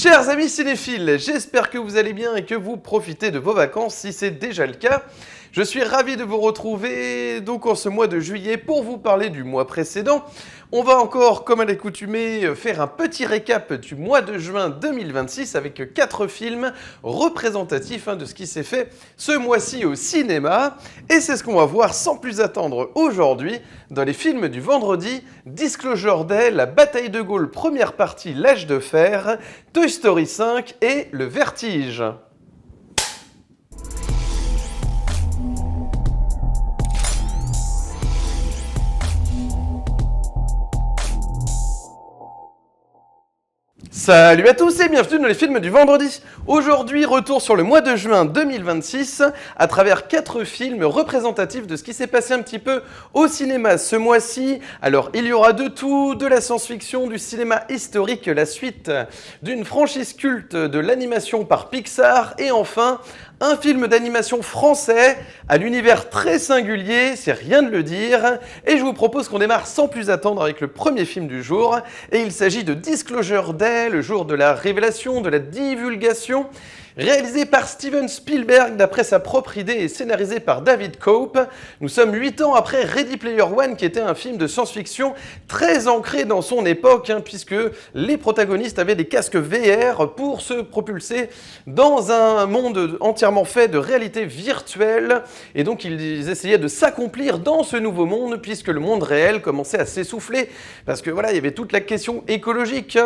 Chers amis cinéphiles, j'espère que vous allez bien et que vous profitez de vos vacances si c'est déjà le cas. Je suis ravi de vous retrouver donc en ce mois de juillet pour vous parler du mois précédent. On va encore, comme à l'accoutumée, faire un petit récap du mois de juin 2026 avec 4 films représentatifs de ce qui s'est fait ce mois-ci au cinéma. Et c'est ce qu'on va voir sans plus attendre aujourd'hui dans les films du vendredi: Disclosure Day, La Bataille de Gaulle, première partie, L'Âge de Fer, Toy Story 5 et Le Vertige. Salut à tous et bienvenue dans les films du vendredi. Aujourd'hui, retour sur le mois de juin 2026 à travers 4 films représentatifs de ce qui s'est passé un petit peu au cinéma ce mois-ci. Alors, il y aura de tout, de la science-fiction, du cinéma historique, la suite d'une franchise culte de l'animation par Pixar et enfin un film d'animation français à l'univers très singulier, c'est rien de le dire. Et je vous propose qu'on démarre sans plus attendre avec le premier film du jour. Et il s'agit de Disclosure Day, le jour de la révélation, de la divulgation. Réalisé par Steven Spielberg d'après sa propre idée et scénarisé par David Koepp, nous sommes 8 ans après Ready Player One qui était un film de science-fiction très ancré dans son époque puisque les protagonistes avaient des casques VR pour se propulser dans un monde entièrement fait de réalité virtuelle et donc ils essayaient de s'accomplir dans ce nouveau monde puisque le monde réel commençait à s'essouffler parce que voilà, il y avait toute la question écologique,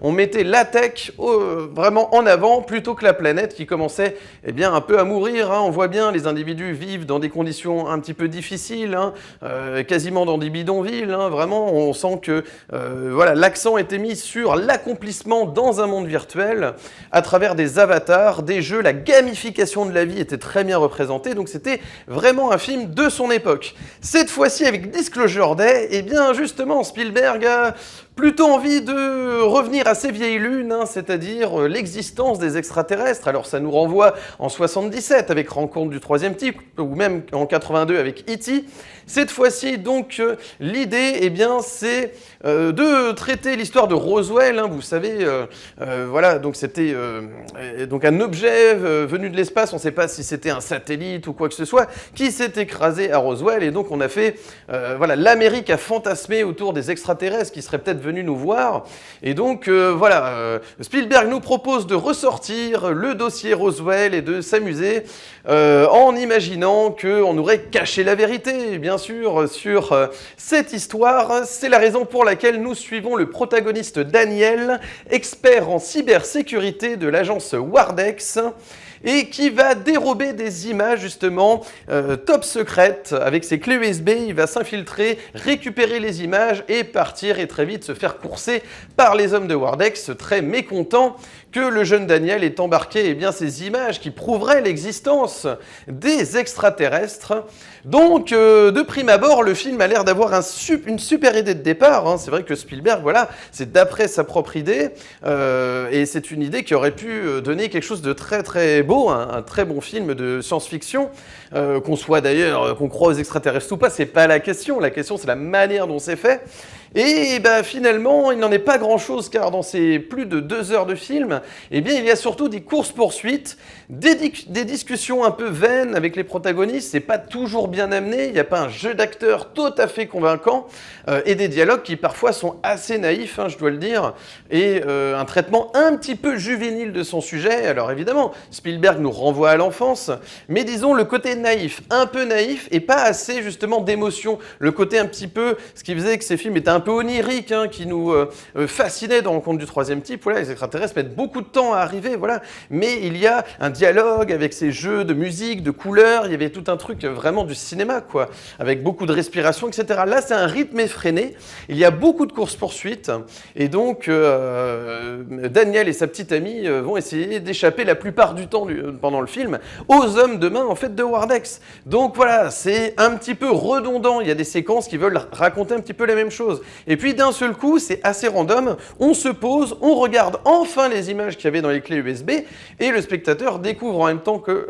on mettait la tech vraiment en avant plutôt que la planète qui commençait un peu à mourir. On voit bien les individus vivent dans des conditions un petit peu difficiles, quasiment dans des bidonvilles. Vraiment, on sent que l'accent était mis sur l'accomplissement dans un monde virtuel à travers des avatars, des jeux. La gamification de la vie était très bien représentée, donc c'était vraiment un film de son époque. Cette fois-ci, avec Disclosure Day, justement, Spielberg a plutôt envie de revenir à ses vieilles lunes, c'est-à-dire l'existence des extraterrestres. Alors ça nous renvoie en 77 avec Rencontre du troisième type, ou même en 82 avec E.T. Cette fois-ci, donc, l'idée, c'est de traiter l'histoire de Roswell. Vous savez, donc c'était donc un objet venu de l'espace, on ne sait pas si c'était un satellite ou quoi que ce soit, qui s'est écrasé à Roswell. Et donc on a fait, l'Amérique a fantasmé autour des extraterrestres qui seraient peut-être venus nous voir. Et donc, Spielberg nous propose de ressortir le dossier Roswell et de s'amuser en imaginant qu'on aurait caché la vérité, bien sûr, sur cette histoire. C'est la raison pour laquelle nous suivons le protagoniste Daniel, expert en cybersécurité de l'agence Wardex, et qui va dérober des images justement top secrètes avec ses clés USB. Il va s'infiltrer, récupérer les images et partir et très vite se faire courser par les hommes de Wardex, très mécontents que le jeune Daniel ait embarqué ces images qui prouveraient l'existence des extraterrestres. Donc, de prime abord, le film a l'air d'avoir une super idée de départ. C'est vrai que Spielberg, c'est d'après sa propre idée, et c'est une idée qui aurait pu donner quelque chose de très très beau, un très bon film de science-fiction. Qu'on soit d'ailleurs, qu'on croit aux extraterrestres ou pas, c'est pas la question. La question, c'est la manière dont c'est fait. Et finalement, il n'en est pas grand-chose car dans ces plus de 2 heures de film, il y a surtout des courses-poursuites, des discussions un peu vaines avec les protagonistes, c'est pas toujours bien amené, il n'y a pas un jeu d'acteurs tout à fait convaincant et des dialogues qui parfois sont assez naïfs, je dois le dire, et un traitement un petit peu juvénile de son sujet. Alors évidemment, Spielberg nous renvoie à l'enfance, mais disons le côté naïf, un peu naïf et pas assez justement d'émotion, le côté un petit peu, ce qui faisait que ces films étaient un peu oniriques, qui nous fascinaient dans Rencontre du troisième type. Les extraterrestres mettent beaucoup de temps à arriver, mais il y a un dialogue avec ces jeux de musique, de couleurs, il y avait tout un truc vraiment du cinéma, avec beaucoup de respiration, etc. Là, c'est un rythme effréné, il y a beaucoup de courses-poursuites, et donc Daniel et sa petite amie vont essayer d'échapper la plupart du temps pendant le film aux hommes de main, de Wardex. Donc c'est un petit peu redondant, il y a des séquences qui veulent raconter un petit peu la même chose. Et puis d'un seul coup, c'est assez random, on se pose, on regarde enfin les images qu'il y avait dans les clés USB, et le spectateur découvre en même temps que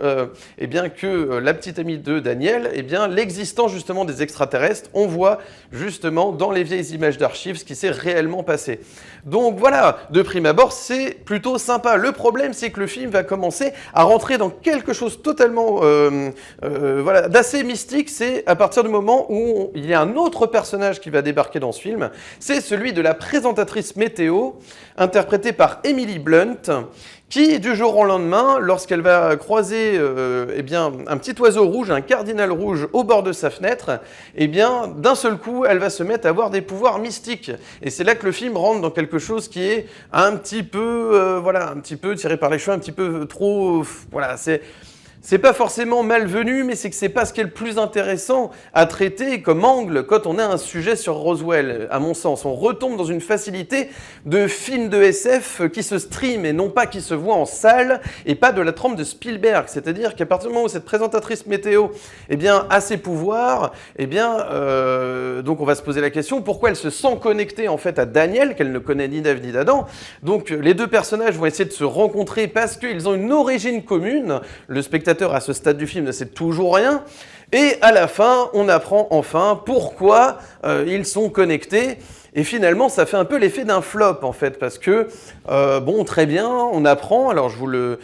la petite amie de Daniel, l'existence justement des extraterrestres. On voit justement dans les vieilles images d'archives ce qui s'est réellement passé. Donc de prime abord, c'est plutôt sympa. Le problème, c'est que le film va commencer à rentrer dans quelque chose totalement voilà, d'assez mystique. C'est à partir du moment où il y a un autre personnage qui va débarquer dans ce film. C'est celui de la présentatrice météo, interprétée par Emily Blunt, qui, du jour au lendemain, lorsqu'elle va croiser eh bien, un petit oiseau rouge, un cardinal rouge au bord de sa fenêtre, eh bien, d'un seul coup, elle va se mettre à avoir des pouvoirs mystiques. Et c'est là que le film rentre dans quelque chose qui est un petit peu, voilà, un petit peu tiré par les cheveux, un petit peu trop, voilà, c'est pas forcément malvenu, mais c'est que c'est pas ce qui est le plus intéressant à traiter comme angle quand on a un sujet sur Roswell, à mon sens. On retombe dans une facilité de film de SF qui se stream et non pas qui se voit en salle et pas de la trempe de Spielberg. C'est-à-dire qu'à partir du moment où cette présentatrice météo eh bien, a ses pouvoirs, eh bien, donc on va se poser la question pourquoi elle se sent connectée en fait à Daniel, qu'elle ne connaît ni d'Ève ni d'Adam. Donc les deux personnages vont essayer de se rencontrer parce qu'ils ont une origine commune. Le spectateur à ce stade du film ne sait toujours rien. Et à la fin, on apprend enfin pourquoi ils sont connectés. Et finalement, ça fait un peu l'effet d'un flop, en fait, parce que, bon, très bien, on apprend, alors je vous le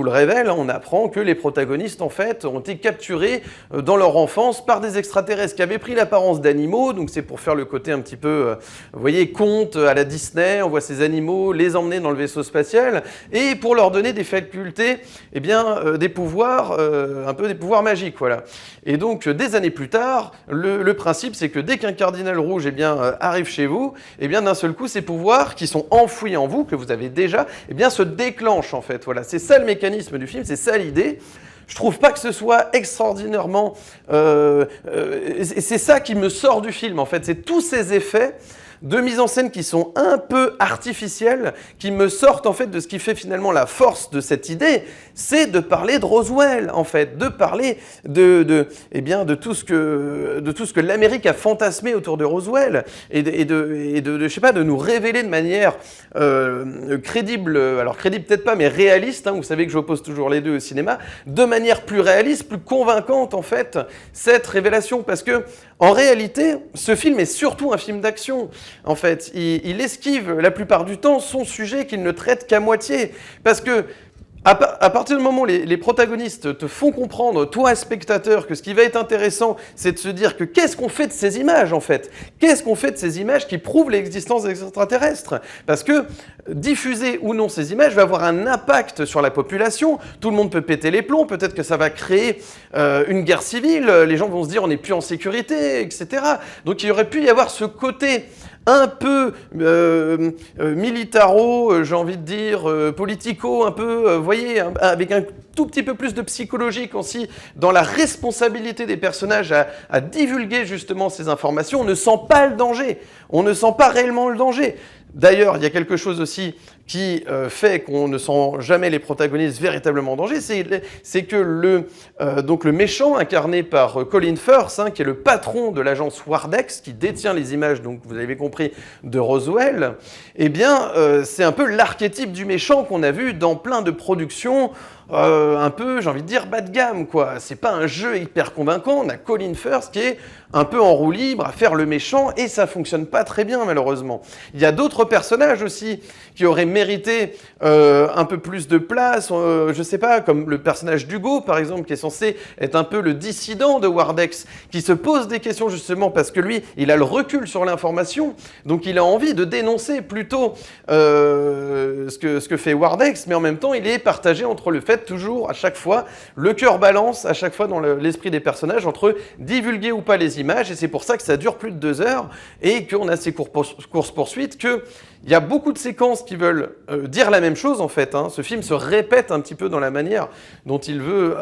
révèle, on apprend que les protagonistes, en fait, ont été capturés dans leur enfance par des extraterrestres qui avaient pris l'apparence d'animaux, donc c'est pour faire le côté un petit peu, vous voyez, conte à la Disney, on voit ces animaux les emmener dans le vaisseau spatial, et pour leur donner des facultés, eh bien, des pouvoirs, un peu des pouvoirs magiques, voilà. Et donc, des années plus tard, le principe, c'est que dès qu'un cardinal rouge, eh bien, arrive chez vous, et bien d'un seul coup, ces pouvoirs qui sont enfouis en vous, que vous avez déjà, eh bien se déclenchent en fait. Voilà, c'est ça le mécanisme du film, c'est ça l'idée. Je trouve pas que ce soit extraordinairement... c'est ça qui me sort du film en fait, c'est tous ces effets de mise en scène qui sont un peu artificiels, qui me sortent en fait de ce qui fait finalement la force de cette idée, c'est de parler de Roswell en fait, de parler eh bien, de tout ce que l'Amérique a fantasmé autour de Roswell et je sais pas, de nous révéler de manière crédible, alors crédible peut-être pas, mais réaliste, hein, vous savez que j'oppose toujours les deux au cinéma, de manière plus réaliste, plus convaincante en fait, cette révélation, parce que en réalité, ce film est surtout un film d'action. En fait, il esquive la plupart du temps son sujet qu'il ne traite qu'à moitié. Parce que, à partir du moment où les protagonistes te font comprendre, toi, spectateur, que ce qui va être intéressant, c'est de se dire que qu'est-ce qu'on fait de ces images, en fait? Qu'est-ce qu'on fait de ces images qui prouvent l'existence des extraterrestres? Parce que diffuser ou non ces images va avoir un impact sur la population. Tout le monde peut péter les plombs, peut-être que ça va créer une guerre civile, les gens vont se dire on n'est plus en sécurité, etc. Donc il y aurait pu y avoir ce côté un peu militaro, j'ai envie de dire, politico, un peu, vous voyez, avec un tout petit peu plus de psychologique aussi, dans la responsabilité des personnages à divulguer justement ces informations. On ne sent pas le danger, on ne sent pas réellement le danger. D'ailleurs, il y a quelque chose aussi qui fait qu'on ne sent jamais les protagonistes véritablement en danger, c'est que donc le méchant incarné par Colin Firth, hein, qui est le patron de l'agence Wardex, qui détient les images, donc vous avez compris, de Roswell, eh bien, c'est un peu l'archétype du méchant qu'on a vu dans plein de productions un peu, j'ai envie de dire, bas de gamme, quoi. C'est pas un jeu hyper convaincant, on a Colin Firth qui est un peu en roue libre à faire le méchant, et ça fonctionne pas très bien, malheureusement. Il y a d'autres personnages aussi qui auraient mérité un peu plus de place, je sais pas, comme le personnage d'Hugo, par exemple, qui est censé être un peu le dissident de Wardex, qui se pose des questions justement parce que lui, il a le recul sur l'information, donc il a envie de dénoncer plutôt ce que fait Wardex, mais en même temps, il est partagé entre le fait toujours, à chaque fois, le cœur balance, à chaque fois dans l'esprit des personnages, entre divulguer ou pas les images, et c'est pour ça que ça dure plus de 2 heures, et qu'on a ces courses-poursuites, qu'il y a beaucoup de séquences qui veulent dire la même chose, en fait. Hein. Ce film se répète un petit peu dans la manière dont il veut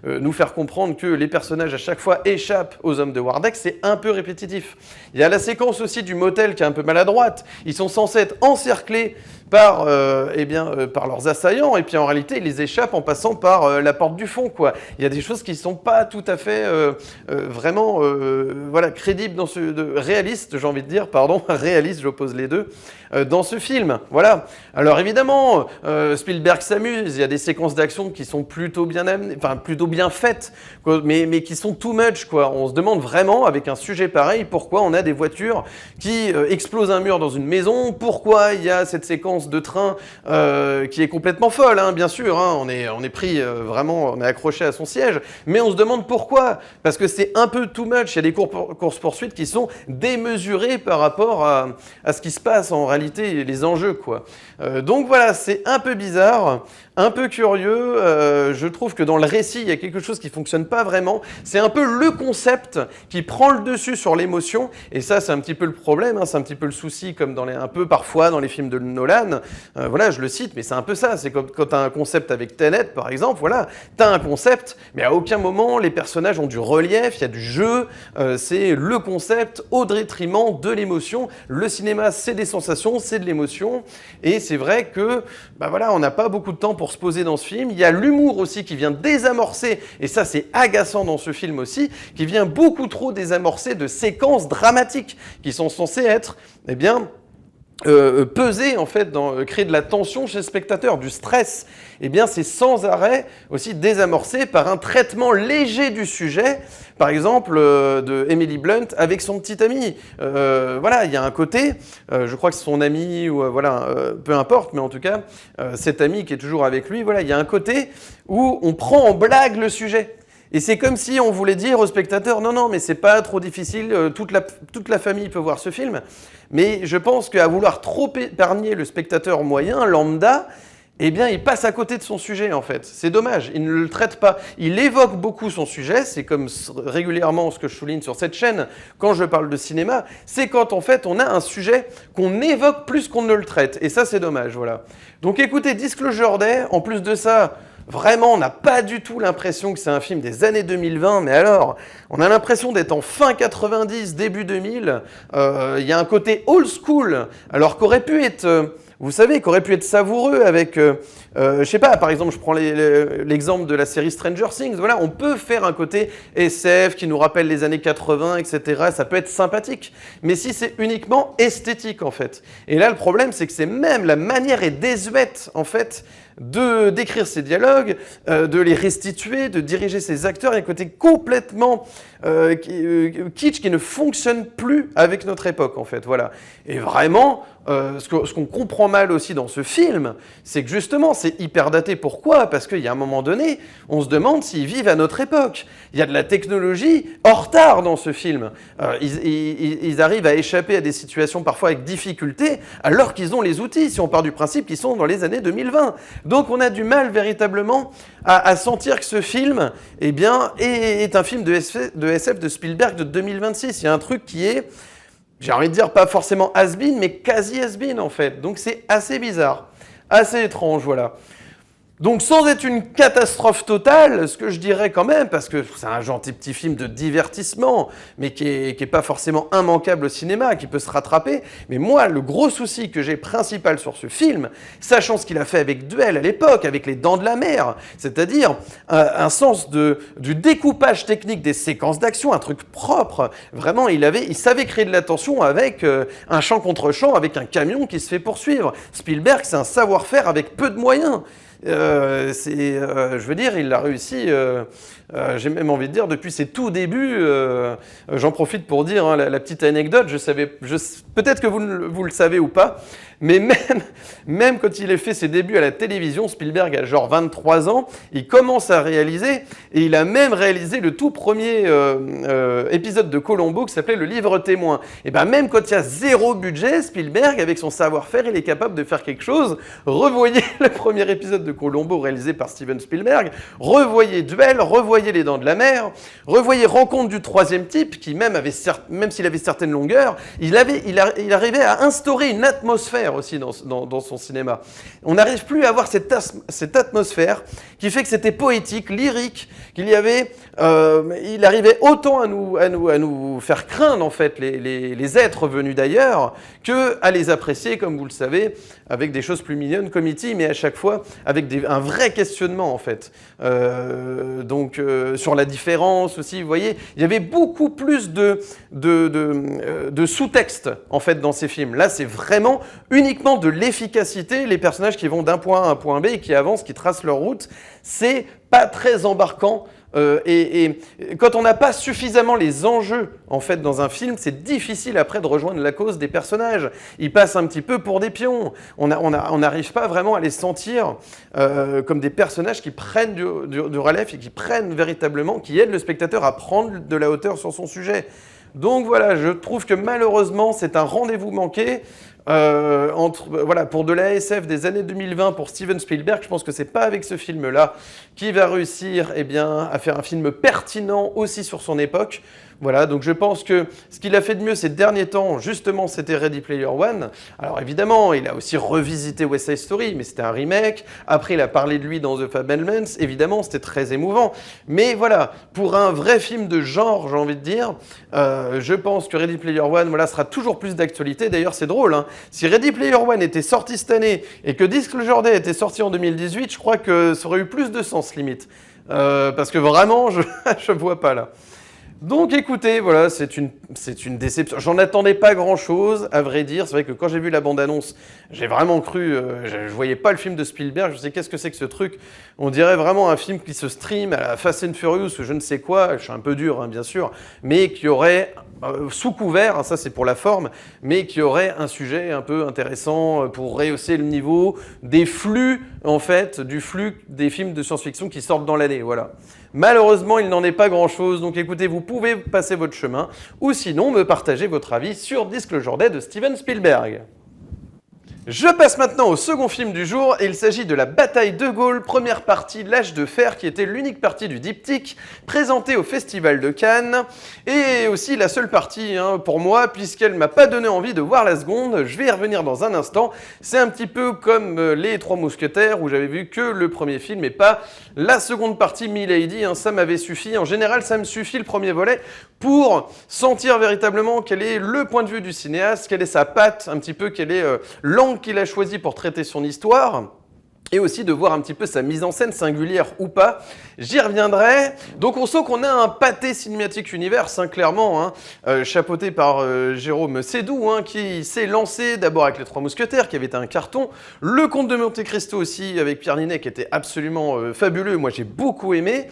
nous faire comprendre que les personnages, à chaque fois, échappent aux hommes de Wardex. C'est un peu répétitif. Il y a la séquence aussi du motel qui est un peu maladroite. Ils sont censés être encerclés par leurs assaillants, et puis en réalité, ils les échappent en passant par la porte du fond, quoi. Il y a des choses qui ne sont pas tout à fait voilà, crédibles, réalistes, j'ai envie de dire, pardon, réalistes, j'oppose les deux, dans ce film. Voilà. Alors évidemment, Spielberg s'amuse, il y a des séquences d'action qui sont plutôt bien amenées, enfin plutôt bien faites, quoi, mais qui sont too much, quoi. On se demande vraiment, avec un sujet pareil, pourquoi on a des voitures qui explosent un mur dans une maison, pourquoi il y a cette séquence de train qui est complètement folle, hein, bien sûr, hein, on est pris vraiment, on est accroché à son siège, mais on se demande pourquoi, parce que c'est un peu too much, il y a des courses-poursuites qui sont démesurées par rapport à ce qui se passe en réalité, les enjeux, quoi. Donc voilà, c'est un peu bizarre, un peu curieux, je trouve que dans le récit, il y a quelque chose qui fonctionne pas vraiment, c'est un peu le concept qui prend le dessus sur l'émotion, et ça c'est un petit peu le problème, hein, c'est un petit peu le souci comme un peu parfois dans les films de Nolan, voilà, je le cite, mais c'est un peu ça, c'est comme quand tu as un concept avec Tenet par exemple, voilà, tu as un concept, mais à aucun moment les personnages ont du relief, il y a du jeu, c'est le concept au détriment de l'émotion, le cinéma c'est des sensations, c'est de l'émotion, et c'est vrai que, bah voilà, on n'a pas beaucoup de temps pour se poser dans ce film, il y a l'humour aussi qui vient désamorcer, et ça c'est agaçant dans ce film aussi, qui vient beaucoup trop désamorcer de séquences dramatiques qui sont censées être, eh bien, peser en fait, créer de la tension chez le spectateur, du stress, eh bien c'est sans arrêt aussi désamorcé par un traitement léger du sujet, par exemple de Emily Blunt avec son petit ami. Voilà, il y a un côté, je crois que c'est son ami, ou voilà, peu importe, mais en tout cas, cet ami qui est toujours avec lui, voilà, il y a un côté où on prend en blague le sujet. Et c'est comme si on voulait dire au spectateur, non, non, mais c'est pas trop difficile, toute la famille peut voir ce film. Mais je pense qu'à vouloir trop épargner le spectateur moyen, lambda, eh bien, il passe à côté de son sujet, en fait. C'est dommage, il ne le traite pas. Il évoque beaucoup son sujet, c'est comme régulièrement ce que je souligne sur cette chaîne, quand je parle de cinéma, c'est quand, en fait, on a un sujet qu'on évoque plus qu'on ne le traite. Et ça, c'est dommage, voilà. Donc écoutez, Disclosure Day, en plus de ça, vraiment, on n'a pas du tout l'impression que c'est un film des années 2020, mais alors, on a l'impression d'être en fin 90, début 2000. Il y a un côté old school, alors qu'aurait pu être, vous savez, qu'aurait pu être savoureux avec, je sais pas, par exemple, je prends l'exemple de la série Stranger Things. Voilà, on peut faire un côté SF qui nous rappelle les années 80, etc. Ça peut être sympathique, mais si c'est uniquement esthétique, en fait. Et là, le problème, c'est que c'est même la manière est désuète, en fait, d'écrire ces dialogues, de les restituer, de diriger ces acteurs. Il y a un côté complètement kitsch qui ne fonctionne plus avec notre époque, en fait. Voilà. Et vraiment, ce qu'on comprend mal aussi dans ce film, c'est que justement, c'est hyper daté. Pourquoi ? Parce qu'il y a un moment donné, on se demande s'ils vivent à notre époque. Il y a de la technologie en retard dans ce film. Ils arrivent à échapper à des situations parfois avec difficulté, alors qu'ils ont les outils, si on part du principe qu'ils sont dans les années 2020. Donc on a du mal véritablement à sentir que ce film, eh bien, est un film de SF de Spielberg de 2026. Il y a un truc qui est, j'ai envie de dire, pas forcément has-been, mais quasi has-been en fait. Donc c'est assez bizarre, assez étrange, voilà. Donc sans être une catastrophe totale, ce que je dirais quand même, parce que c'est un gentil petit film de divertissement, mais qui est pas forcément immanquable au cinéma, qui peut se rattraper, mais moi, le gros souci que j'ai principal sur ce film, sachant ce qu'il a fait avec Duel à l'époque, avec Les Dents de la Mer, c'est-à-dire un sens du découpage technique des séquences d'action, un truc propre, vraiment, il savait créer de la tension avec un champ contre champ, avec un camion qui se fait poursuivre. Spielberg, c'est un savoir-faire avec peu de moyens. Je veux dire, il l'a réussi, j'ai même envie de dire, depuis ses tout débuts, j'en profite pour dire hein, la petite anecdote, peut-être que vous le savez ou pas, mais même quand il a fait ses débuts à la télévision, Spielberg a genre 23 ans, il commence à réaliser, et il a même réalisé le tout premier épisode de Columbo qui s'appelait Le Livre Témoin. Et bien même quand il y a zéro budget, Spielberg, avec son savoir-faire, il est capable de faire quelque chose. Revoyez le premier épisode de Columbo réalisé par Steven Spielberg, revoyez Duel, revoyez Les Dents de la Mer, revoyez Rencontre du troisième type, qui même s'il avait certaines longueurs, il arrivait à instaurer une atmosphère aussi dans son cinéma. On n'arrive plus à avoir cette atmosphère qui fait que c'était poétique, lyrique, qu'il y avait, il arrivait autant à nous faire craindre en fait les êtres venus d'ailleurs que à les apprécier, comme vous le savez, avec des choses plus mignonnes comme E.T., mais à chaque fois avec avec un vrai questionnement en fait. Sur la différence aussi, vous voyez, il y avait beaucoup plus de sous-texte en fait dans ces films. Là, c'est vraiment uniquement de l'efficacité, les personnages qui vont d'un point A à un point B et qui avancent, qui tracent leur route. C'est pas très embarquant. Et quand on n'a pas suffisamment les enjeux en fait dans un film, c'est difficile après de rejoindre la cause des personnages. Ils passent un petit peu pour des pions. On n'arrive pas vraiment à les sentir comme des personnages qui prennent du relais et qui prennent véritablement, qui aident le spectateur à prendre de la hauteur sur son sujet. Donc voilà, je trouve que malheureusement, c'est un rendez-vous manqué. Pour de la SF des années 2020 pour Steven Spielberg, je pense que c'est pas avec ce film-là qu'il va réussir à faire un film pertinent aussi sur son époque. Voilà, donc je pense que ce qu'il a fait de mieux ces derniers temps, justement, c'était Ready Player One. Alors évidemment, il a aussi revisité West Side Story, mais c'était un remake. Après, il a parlé de lui dans The Fabelmans. Évidemment, c'était très émouvant. Mais voilà, pour un vrai film de genre, j'ai envie de dire, je pense que Ready Player One, voilà, sera toujours plus d'actualité. D'ailleurs, c'est drôle, hein. Si Ready Player One était sorti cette année et que Disclosure Day était sorti en 2018, je crois que ça aurait eu plus de sens, limite. Parce que vraiment, je vois pas là. Donc écoutez, voilà, c'est une déception. J'en attendais pas grand-chose, à vrai dire. C'est vrai que quand j'ai vu la bande-annonce, j'ai vraiment cru, je voyais pas le film de Spielberg. Je sais qu'est-ce que c'est que ce truc. On dirait vraiment un film qui se stream à la Fast and Furious ou je ne sais quoi. Je suis un peu dur, hein, bien sûr, mais qui aurait sous couvert, hein, ça c'est pour la forme, mais qui aurait un sujet un peu intéressant pour rehausser le niveau des flux, en fait, du flux des films de science-fiction qui sortent dans l'année, voilà. Malheureusement, il n'en est pas grand-chose, donc écoutez, vous pouvez passer votre chemin, ou sinon me partager votre avis sur Disclosure Day de Steven Spielberg. Je passe maintenant au second film du jour, et il s'agit de La Bataille de Gaulle, première partie, L'Âge de Fer, qui était l'unique partie du diptyque, présentée au Festival de Cannes, et aussi la seule partie pour moi, puisqu'elle m'a pas donné envie de voir la seconde. Je vais y revenir dans un instant. C'est un petit peu comme Les Trois Mousquetaires, où j'avais vu que le premier film, et pas la seconde partie, Milady, ça m'avait suffi. En général, ça me suffit le premier volet, pour sentir véritablement quel est le point de vue du cinéaste, quelle est sa patte, un petit peu, quelle est l'angle qu'il a choisi pour traiter son histoire, et aussi de voir un petit peu sa mise en scène, singulière ou pas. J'y reviendrai. Donc on sent qu'on a un pâté cinématique univers, clairement, chapeauté par Jérôme Seydoux, qui s'est lancé d'abord avec Les Trois Mousquetaires, qui avait été un carton, Le Comte de Monte Cristo aussi, avec Pierre Niney, qui était absolument fabuleux. Moi j'ai beaucoup aimé.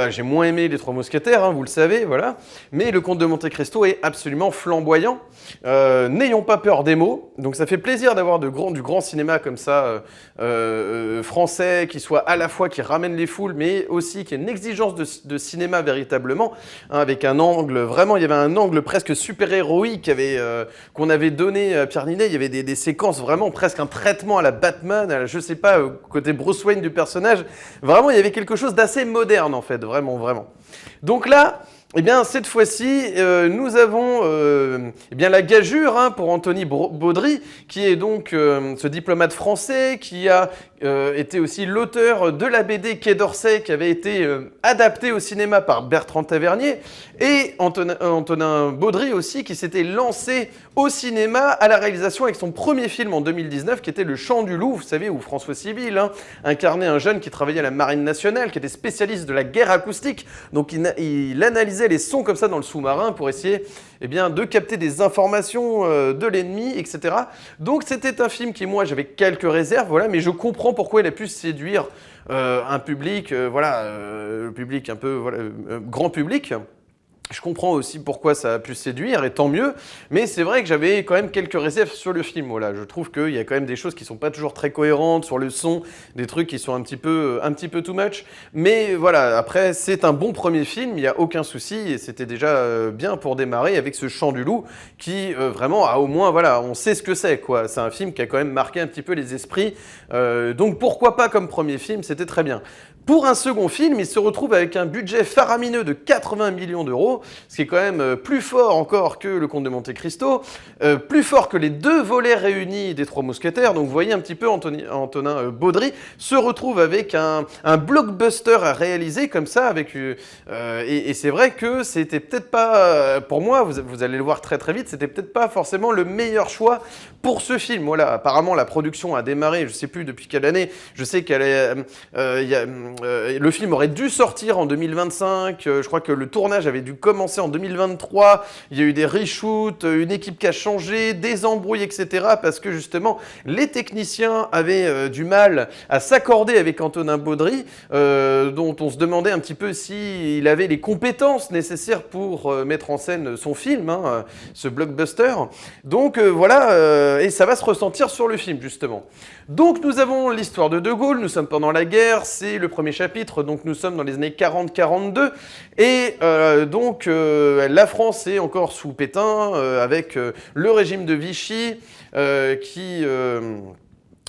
J'ai moins aimé Les Trois Mousquetaires, vous le savez, voilà. Mais Le Comte de Monte Cristo est absolument flamboyant. N'ayons pas peur des mots. Donc ça fait plaisir d'avoir du grand cinéma comme ça, français, qui soit à la fois qui ramène les foules, mais aussi qui a une exigence de cinéma véritablement, avec un angle, vraiment, il y avait un angle presque super-héroïque qu'on avait donné à Pierre Niney. Il y avait des séquences vraiment presque un traitement à la Batman, je sais pas, côté Bruce Wayne du personnage. Vraiment, il y avait quelque chose d'assez moderne en fait, vraiment, vraiment. Donc là, eh bien, cette fois-ci, nous avons la gageure pour Anthony Baudry, qui est donc ce diplomate français qui a été aussi l'auteur de la BD Quai d'Orsay, qui avait été adaptée au cinéma par Bertrand Tavernier, et Antonin Baudry aussi, qui s'était lancé au cinéma à la réalisation avec son premier film en 2019, qui était Le Chant du Loup, vous savez, où François Civil incarnait un jeune qui travaillait à la Marine nationale, qui était spécialiste de la guerre acoustique. Donc il analysait les sons comme ça dans le sous-marin pour essayer de capter des informations de l'ennemi, etc. Donc c'était un film qui, moi, j'avais quelques réserves, voilà, mais je comprends pourquoi il a pu séduire un public, public un peu grand public. Je comprends aussi pourquoi ça a pu séduire, et tant mieux, mais c'est vrai que j'avais quand même quelques réserves sur le film. Voilà, je trouve qu'il y a quand même des choses qui sont pas toujours très cohérentes sur le son, des trucs qui sont un petit peu too much. Mais voilà, après, c'est un bon premier film, il n'y a aucun souci, et c'était déjà bien pour démarrer avec ce Chant du Loup qui vraiment a au moins, voilà, on sait ce que c'est, quoi. C'est un film qui a quand même marqué un petit peu les esprits, donc pourquoi pas comme premier film, c'était très bien. Pour un second film, il se retrouve avec un budget faramineux de 80 millions d'euros, ce qui est quand même plus fort encore que Le Comte de Monte-Cristo, plus fort que les 2 volets réunis des Trois Mousquetaires. Donc vous voyez un petit peu Antonin Baudry se retrouve avec un blockbuster à réaliser comme ça, et c'est vrai que c'était peut-être pas, pour moi, vous allez le voir très très vite, c'était peut-être pas forcément le meilleur choix pour ce film. Voilà, apparemment la production a démarré, je sais plus depuis quelle année, je sais le film aurait dû sortir en 2025, je crois que le tournage avait dû commencer en 2023, il y a eu des reshoots, une équipe qui a changé, des embrouilles, etc. parce que justement, les techniciens avaient du mal à s'accorder avec Antonin Baudry, dont on se demandait un petit peu s'il avait les compétences nécessaires pour mettre en scène son film, ce blockbuster. Donc voilà, et ça va se ressentir sur le film, justement. Donc nous avons l'histoire de Gaulle, nous sommes pendant la guerre, c'est le premier chapitre, donc nous sommes dans les années 40-42, et donc la France est encore sous Pétain, avec le régime de Vichy, qui...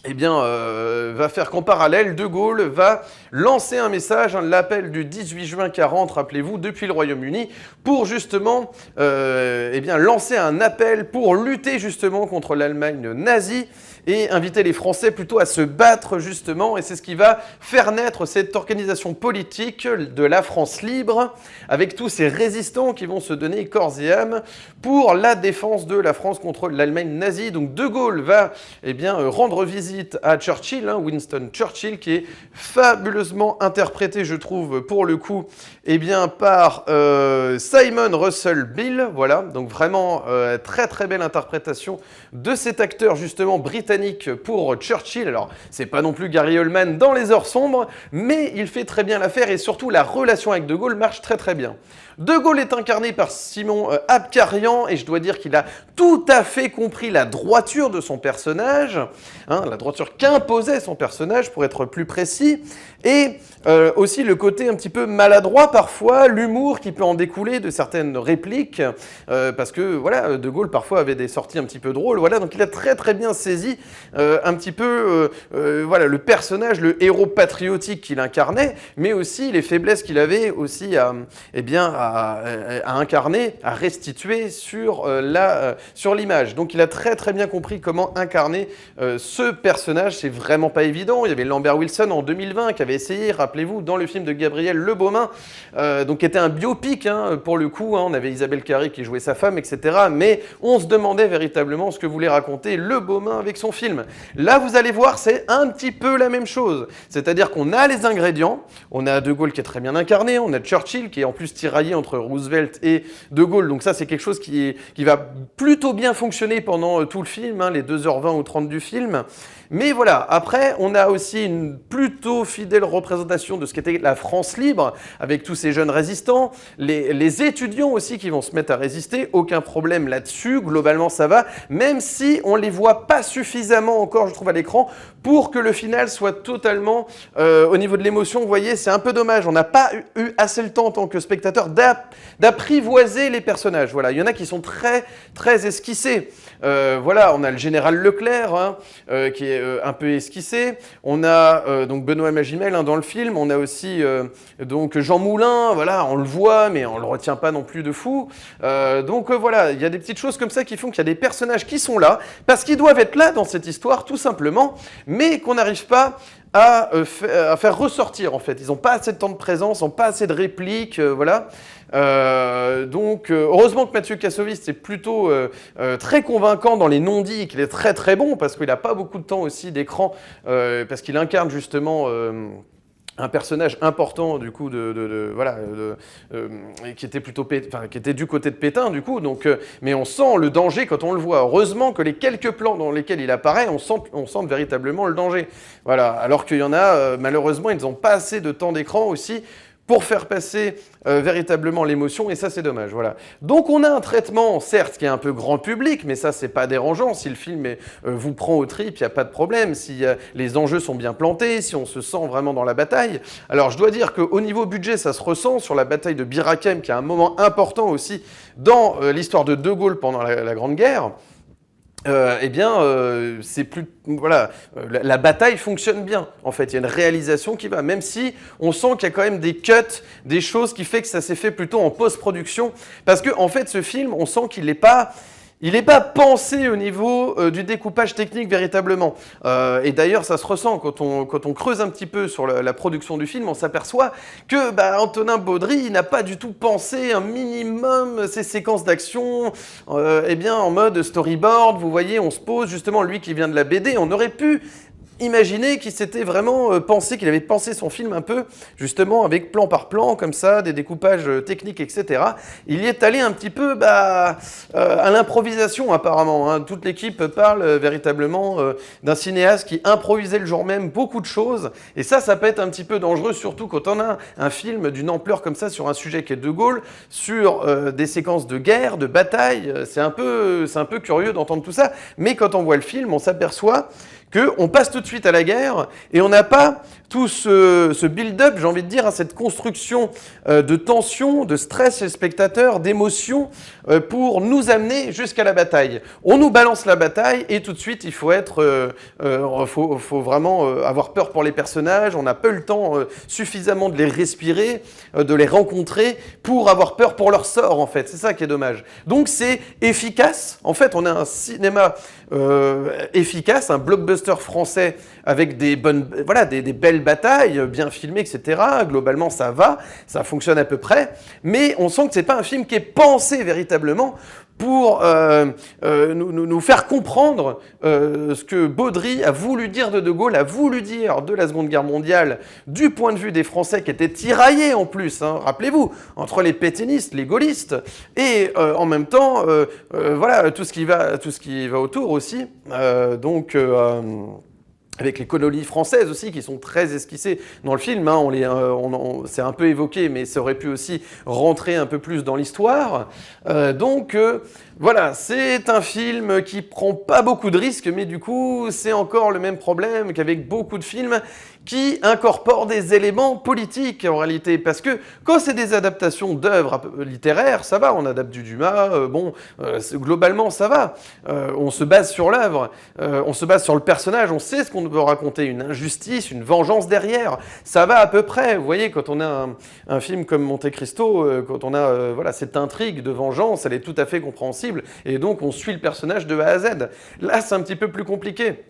va faire qu'en parallèle, De Gaulle va lancer un message, l'appel du 18 juin 40, rappelez-vous, depuis le Royaume-Uni, pour justement lancer un appel pour lutter justement contre l'Allemagne nazie et inviter les Français plutôt à se battre justement, et c'est ce qui va faire naître cette organisation politique de la France libre, avec tous ces résistants qui vont se donner corps et âme pour la défense de la France contre l'Allemagne nazie. Donc De Gaulle va rendre visite à Churchill, Winston Churchill, qui est fabuleusement interprété, je trouve, pour le coup, par Simon Russell Bill. Voilà, donc vraiment très très belle interprétation de cet acteur justement britannique pour Churchill. Alors, c'est pas non plus Gary Oldman dans Les Heures sombres, mais il fait très bien l'affaire et surtout la relation avec De Gaulle marche très très bien. De Gaulle est incarné par Simon Abkarian et je dois dire qu'il a tout à fait compris la droiture de son personnage, la droiture qu'imposait son personnage pour être plus précis, et aussi le côté un petit peu maladroit parfois, l'humour qui peut en découler de certaines répliques, parce que voilà, De Gaulle parfois avait des sorties un petit peu drôles, voilà, donc il a très très bien saisi un petit peu le personnage, le héros patriotique qu'il incarnait, mais aussi les faiblesses qu'il avait aussi à incarner, à restituer sur l'image. Donc il a très très bien compris comment incarner ce personnage, c'est vraiment pas évident. Il y avait Lambert Wilson en 2020 qui avait essayé, rappelez-vous, dans le film de Gabriel Le Beaumain, donc qui était un biopic pour le coup, on avait Isabelle Carré qui jouait sa femme, etc. Mais on se demandait véritablement ce que voulait raconter Le Beaumain avec son film. Là, vous allez voir, c'est un petit peu la même chose. C'est-à-dire qu'on a les ingrédients, on a De Gaulle qui est très bien incarné, on a Churchill qui est en plus tiraillé entre Roosevelt et De Gaulle. Donc ça, c'est quelque chose qui va plutôt bien fonctionner pendant tout le film, les 2h20 ou 30 du film. Mais voilà, après, on a aussi une plutôt fidèle représentation de ce qu'était la France libre, avec tous ces jeunes résistants, les étudiants aussi qui vont se mettre à résister, aucun problème là-dessus, globalement ça va, même si on les voit pas suffisamment encore, je trouve, à l'écran, pour que le final soit totalement, au niveau de l'émotion, vous voyez, c'est un peu dommage, on n'a pas eu assez le temps en tant que spectateur d'apprivoiser les personnages, voilà, il y en a qui sont très, très esquissés, voilà, on a le général Leclerc, qui est un peu esquissé. On a donc Benoît Magimel dans le film. On a aussi donc Jean Moulin. Voilà, on le voit, mais on le retient pas non plus de fou. Donc voilà, il y a des petites choses comme ça qui font qu'il y a des personnages qui sont là parce qu'ils doivent être là dans cette histoire, tout simplement, mais qu'on n'arrive pas à faire ressortir en fait. Ils n'ont pas assez de temps de présence, ils n'ont pas assez de répliques, voilà. Donc heureusement que Mathieu Kassovitz est plutôt très convaincant dans les non-dits, qu'il est très très bon parce qu'il n'a pas beaucoup de temps aussi d'écran, parce qu'il incarne justement un personnage important du coup qui était plutôt qui était du côté de Pétain du coup, donc mais on sent le danger quand on le voit. Heureusement que les quelques plans dans lesquels il apparaît, on sent véritablement le danger. Voilà, alors qu'il y en a malheureusement, ils n'ont pas assez de temps d'écran aussi pour faire passer véritablement l'émotion, et ça c'est dommage, voilà. Donc on a un traitement, certes, qui est un peu grand public, mais ça c'est pas dérangeant, si le film vous prend aux tripes, il n'y a pas de problème, si les enjeux sont bien plantés, si on se sent vraiment dans la bataille. Alors je dois dire qu'au niveau budget, ça se ressent sur la bataille de Bir Hakeim, qui est un moment important aussi dans l'histoire de De Gaulle pendant la Grande Guerre. eh bien, c'est plus, voilà, la bataille fonctionne bien. En fait, il y a une réalisation qui va, même si on sent qu'il y a quand même des cuts, des choses qui fait que ça s'est fait plutôt en post-production, parce que en fait, ce film, on sent qu'il n'est pas pensé au niveau du découpage technique véritablement. Et d'ailleurs, ça se ressent quand on creuse un petit peu sur la production du film, on s'aperçoit que Antonin Baudry il n'a pas du tout pensé un minimum ces séquences d'action eh bien, en mode storyboard. Vous voyez, on se pose justement, lui qui vient de la BD, on aurait pu imaginez qu'il s'était vraiment pensé, qu'il avait pensé son film un peu, justement, avec plan par plan, comme ça, des découpages techniques, etc. Il y est allé un petit peu à l'improvisation, apparemment. Hein. Toute l'équipe parle véritablement d'un cinéaste qui improvisait le jour même beaucoup de choses. Et ça peut être un petit peu dangereux, surtout quand on a un film d'une ampleur comme ça sur un sujet qui est De Gaulle, sur des séquences de guerre, de bataille. C'est un peu curieux d'entendre tout ça. Mais quand on voit le film, on s'aperçoit qu'on passe tout de suite à la guerre et on n'a pas tout ce build-up, j'ai envie de dire, cette construction de tension, de stress chez le spectateur, d'émotion pour nous amener jusqu'à la bataille. On nous balance la bataille et tout de suite, il faut faut vraiment avoir peur pour les personnages. On n'a pas eu le temps suffisamment de les respirer, de les rencontrer pour avoir peur pour leur sort, en fait. C'est ça qui est dommage. Donc c'est efficace. En fait, on a un cinéma efficace, un blockbuster français avec des belles batailles, bien filmées, etc. Globalement, ça va, ça fonctionne à peu près, mais on sent que c'est pas un film qui est pensé véritablement pour nous faire comprendre ce que Baudry a voulu dire de Gaulle, a voulu dire de la Seconde Guerre mondiale, du point de vue des Français qui étaient tiraillés en plus, hein, rappelez-vous, entre les pétainistes, les gaullistes, et en même temps, voilà, tout ce qui va autour aussi. Avec les colonies françaises aussi, qui sont très esquissées dans le film. Hein, c'est un peu évoqué, mais ça aurait pu aussi rentrer un peu plus dans l'histoire. Voilà, c'est un film qui prend pas beaucoup de risques, mais du coup, c'est encore le même problème qu'avec beaucoup de films qui incorporent des éléments politiques en réalité. Parce que quand c'est des adaptations d'œuvres littéraires, ça va, on adapte du Dumas, globalement ça va. On se base sur l'œuvre, on se base sur le personnage, on sait ce qu'on veut raconter, une injustice, une vengeance derrière. Ça va à peu près. Vous voyez, quand on a un film comme Monte Cristo, quand on a voilà, cette intrigue de vengeance, elle est tout à fait compréhensible. Et donc on suit le personnage de A à Z. Là, c'est un petit peu plus compliqué.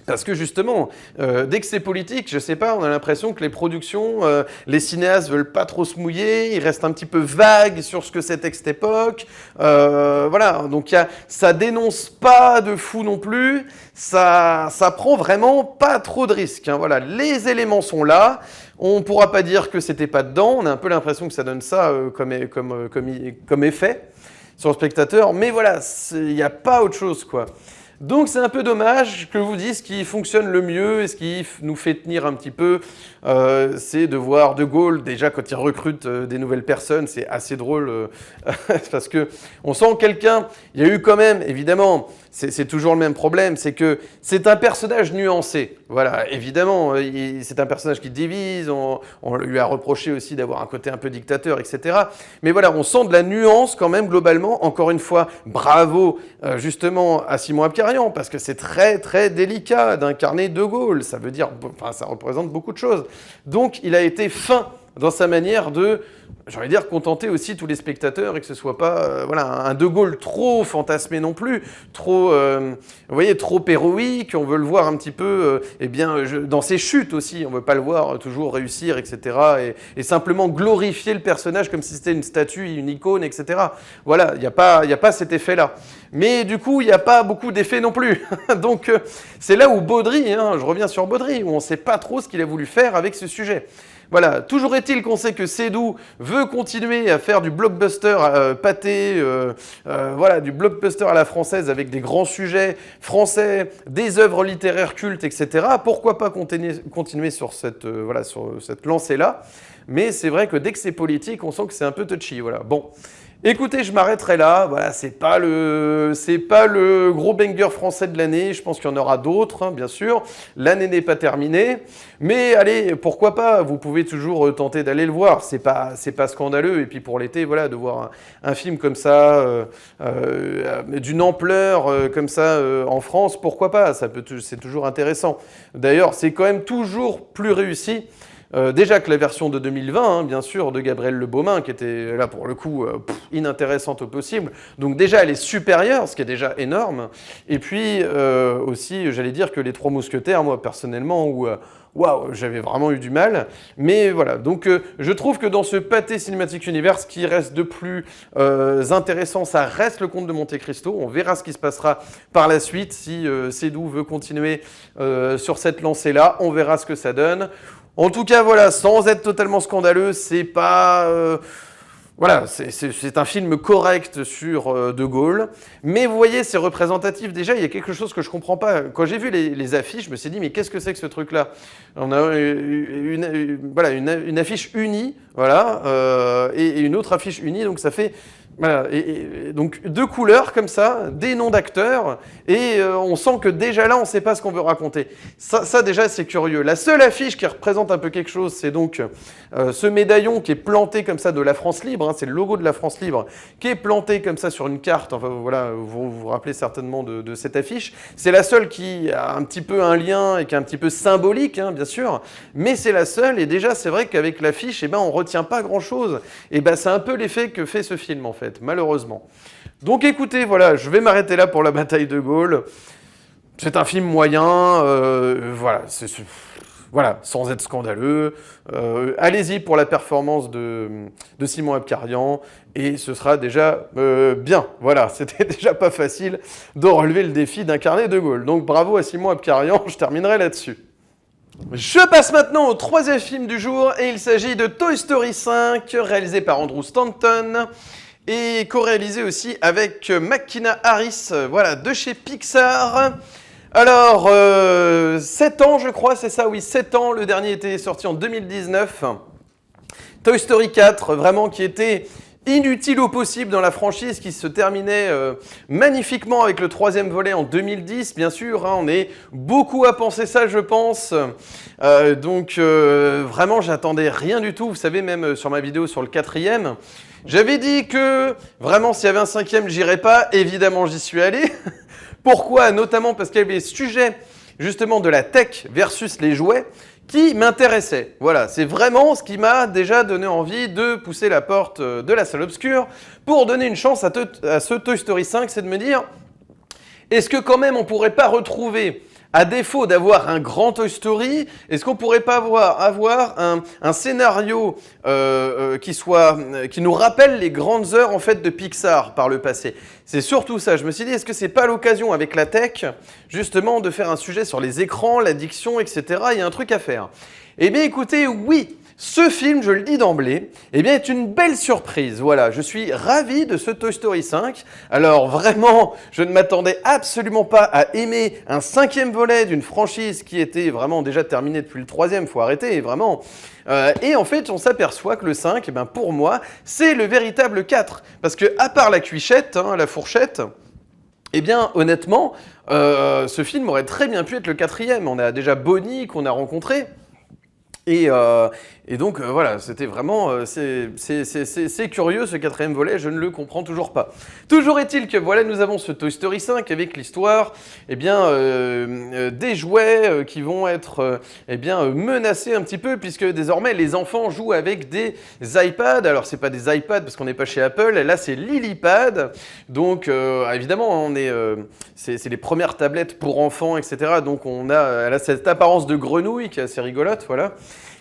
Parce que justement, dès que c'est politique, je sais pas, on a l'impression que les productions, les cinéastes veulent pas trop se mouiller, ils restent un petit peu vagues sur ce que c'était que cette époque. Voilà, donc ça dénonce pas de fou non plus, ça prend vraiment pas trop de risques. Hein, voilà, les éléments sont là, on pourra pas dire que c'était pas dedans, on a un peu l'impression que ça donne ça comme effet sur le spectateur, mais voilà, il n'y a pas autre chose, quoi. Donc c'est un peu dommage que je vous dise ce qui fonctionne le mieux et ce qui nous fait tenir un petit peu, c'est de voir De Gaulle, déjà quand il recrute des nouvelles personnes, c'est assez drôle, parce que on sent quelqu'un, il y a eu quand même, évidemment, c'est toujours le même problème, c'est que c'est un personnage nuancé. Voilà, évidemment, c'est un personnage qui divise, on lui a reproché aussi d'avoir un côté un peu dictateur, etc. Mais voilà, on sent de la nuance quand même globalement. Encore une fois, bravo justement à Simon Abkarian, parce que c'est très très délicat d'incarner De Gaulle. Ça veut dire, enfin, ça représente beaucoup de choses. Donc, il a été fin dans sa manière de, j'ai envie de dire, contenter aussi tous les spectateurs et que ce soit pas voilà, un De Gaulle trop fantasmé non plus, trop, vous voyez, trop héroïque. On veut le voir un petit peu dans ses chutes aussi. On veut pas le voir toujours réussir, etc. Et simplement glorifier le personnage comme si c'était une statue, une icône, etc. Voilà, il n'y a pas cet effet-là. Mais du coup, il n'y a pas beaucoup d'effets non plus. Donc, c'est là où Baudry, hein, je reviens sur Baudry, où on ne sait pas trop ce qu'il a voulu faire avec ce sujet. Voilà, toujours est-il qu'on sait que Seydoux veut continuer à faire du blockbuster pâté, voilà, du blockbuster à la française avec des grands sujets français, des œuvres littéraires cultes, etc. Pourquoi pas continuer sur cette lancée-là? Mais c'est vrai que dès que c'est politique, on sent que c'est un peu touchy. Voilà. Bon. Écoutez, je m'arrêterai là. Voilà, c'est pas le gros banger français de l'année. Je pense qu'il y en aura d'autres, hein, bien sûr. L'année n'est pas terminée, mais allez, pourquoi pas. Vous pouvez toujours tenter d'aller le voir. C'est pas scandaleux. Et puis pour l'été, voilà, de voir un film comme ça, d'une ampleur comme ça en France, pourquoi pas. C'est toujours intéressant. D'ailleurs, c'est quand même toujours plus réussi. Déjà que la version de 2020, hein, bien sûr, de Gabriel Le Beaumain, qui était là pour le coup inintéressante au possible. Donc déjà, elle est supérieure, ce qui est déjà énorme. Et puis aussi, j'allais dire que Les Trois Mousquetaires, moi personnellement, où waouh, j'avais vraiment eu du mal. Mais voilà, donc je trouve que dans ce pâté cinématique univers, ce qui reste de plus intéressant, ça reste le Comte de Monte Cristo. On verra ce qui se passera par la suite. Si Seydoux veut continuer sur cette lancée-là, on verra ce que ça donne. En tout cas, voilà, sans être totalement scandaleux, c'est pas... voilà, c'est un film correct sur De Gaulle. Mais vous voyez, c'est représentatif. Déjà, il y a quelque chose que je comprends pas. Quand j'ai vu les affiches, je me suis dit, mais qu'est-ce que c'est que ce truc-là? On a une affiche unie, voilà, et une autre affiche unie, donc ça fait... Voilà, et donc deux couleurs comme ça, des noms d'acteurs, et on sent que déjà là, on ne sait pas ce qu'on veut raconter. Ça déjà, c'est curieux. La seule affiche qui représente un peu quelque chose, c'est donc ce médaillon qui est planté comme ça de la France libre, hein, c'est le logo de la France libre, qui est planté comme ça sur une carte. Enfin voilà, vous vous rappelez certainement de cette affiche. C'est la seule qui a un petit peu un lien et qui est un petit peu symbolique, hein, bien sûr, mais c'est la seule. Et déjà, c'est vrai qu'avec l'affiche, eh ben, on retient pas grand-chose. Et ben, c'est un peu l'effet que fait ce film en fait, malheureusement. Donc écoutez, voilà, je vais m'arrêter là pour la bataille de Gaulle. C'est un film moyen, voilà, voilà, sans être scandaleux. Allez-y pour la performance de Simon Abkarian et ce sera déjà bien. Voilà, c'était déjà pas facile de relever le défi d'incarner De Gaulle. Donc bravo à Simon Abkarian, je terminerai là-dessus. Je passe maintenant au troisième film du jour et il s'agit de Toy Story 5, réalisé par Andrew Stanton et co-réalisé aussi avec McKenna Harris, voilà, de chez Pixar. Alors, 7 ans, je crois, c'est ça, oui, 7 ans. Le dernier était sorti en 2019. Toy Story 4, vraiment, qui était inutile au possible dans la franchise, qui se terminait magnifiquement avec le troisième volet en 2010, bien sûr. Hein, on est beaucoup à penser ça, je pense. Donc, vraiment, j'attendais rien du tout. Vous savez, même sur ma vidéo sur le quatrième, j'avais dit que, vraiment, s'il y avait un cinquième, j'irais pas. Évidemment, j'y suis allé. Pourquoi? Notamment parce qu'il y avait ce sujet justement de la tech versus les jouets qui m'intéressait. Voilà, c'est vraiment ce qui m'a déjà donné envie de pousser la porte de la salle obscure pour donner une chance à ce Toy Story 5, c'est de me dire, est-ce que quand même on pourrait pas retrouver, à défaut d'avoir un grand Toy Story, est-ce qu'on pourrait pas avoir un scénario qui nous rappelle les grandes heures en fait de Pixar par le passé? C'est surtout ça. Je me suis dit, est-ce que c'est pas l'occasion avec la tech, justement, de faire un sujet sur les écrans, l'addiction, etc. Il y a un truc à faire. Eh bien, écoutez, oui. Ce film, je le dis d'emblée, eh bien, est une belle surprise. Voilà, je suis ravi de ce Toy Story 5. Alors vraiment, je ne m'attendais absolument pas à aimer un cinquième volet d'une franchise qui était vraiment déjà terminée depuis le troisième, faut arrêter, vraiment. Et en fait, on s'aperçoit que le 5, eh bien, pour moi, c'est le véritable 4. Parce que à part la cuichette, hein, la fourchette, eh bien, honnêtement, ce film aurait très bien pu être le quatrième. On a déjà Bonnie qu'on a rencontré. Et donc voilà, c'était vraiment, c'est curieux ce quatrième volet, je ne le comprends toujours pas. Toujours est-il que voilà, nous avons ce Toy Story 5 avec l'histoire, eh bien, des jouets qui vont être, eh bien, menacés un petit peu puisque désormais les enfants jouent avec des iPads. Alors c'est pas des iPads parce qu'on n'est pas chez Apple, là c'est Lilypad. Donc évidemment, c'est les premières tablettes pour enfants, etc. Donc elle a cette apparence de grenouille qui est assez rigolote, voilà.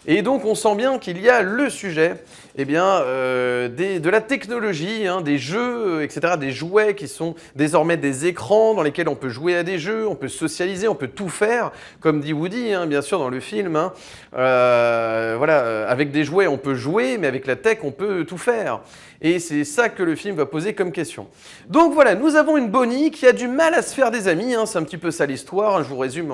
Et donc, on sent bien qu'il y a le sujet, eh bien, de la technologie, hein, des jeux, etc., des jouets qui sont désormais des écrans dans lesquels on peut jouer à des jeux, on peut socialiser, on peut tout faire, comme dit Woody, hein, bien sûr, dans le film. Hein. Voilà, avec des jouets, on peut jouer, mais avec la tech, on peut tout faire. Et c'est ça que le film va poser comme question. Donc voilà, nous avons une Bonnie qui a du mal à se faire des amis, hein, c'est un petit peu ça l'histoire, hein, je vous résume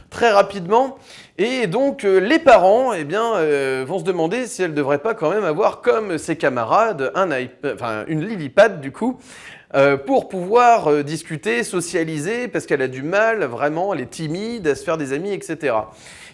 très rapidement. Et donc les parents, eh bien, bien, vont se demander si elle ne devrait pas quand même avoir, comme ses camarades, une Lilypad du coup, pour pouvoir discuter, socialiser, parce qu'elle a du mal, vraiment, elle est timide, à se faire des amis, etc.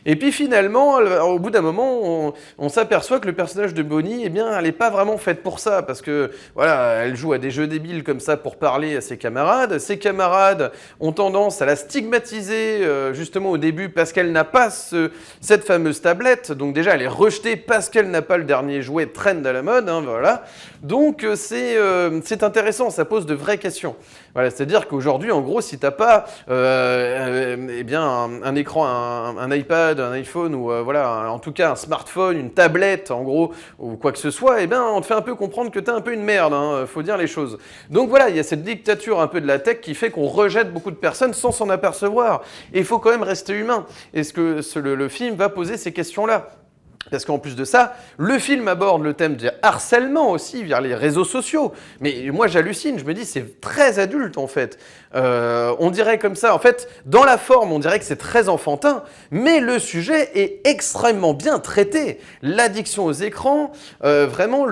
Et puis finalement, au bout d'un moment, on s'aperçoit que le personnage de Bonnie, eh bien, elle n'est pas vraiment faite pour ça, parce que voilà, elle joue à des jeux débiles comme ça pour parler à ses camarades. Ses camarades ont tendance à la stigmatiser justement au début parce qu'elle n'a pas cette fameuse tablette. Donc déjà, elle est rejetée parce qu'elle n'a pas le dernier jouet trend à la mode, hein, voilà. Donc c'est intéressant, ça pose de vraies questions. Voilà, c'est-à-dire qu'aujourd'hui, en gros, si t'as pas eh bien un écran, un iPad, un iPhone ou voilà, en tout cas un smartphone, une tablette, en gros, ou quoi que ce soit, eh bien, on te fait un peu comprendre que t'es un peu une merde, hein, faut dire les choses. Donc voilà, il y a cette dictature un peu de la tech qui fait qu'on rejette beaucoup de personnes sans s'en apercevoir. Et il faut quand même rester humain. Est-ce que le film va poser ces questions-là ? Parce qu'en plus de ça, le film aborde le thème du harcèlement aussi via les réseaux sociaux. Mais moi j'hallucine, je me dis c'est très adulte en fait. On dirait comme ça, en fait, dans la forme on dirait que c'est très enfantin, mais le sujet est extrêmement bien traité. L'addiction aux écrans, vraiment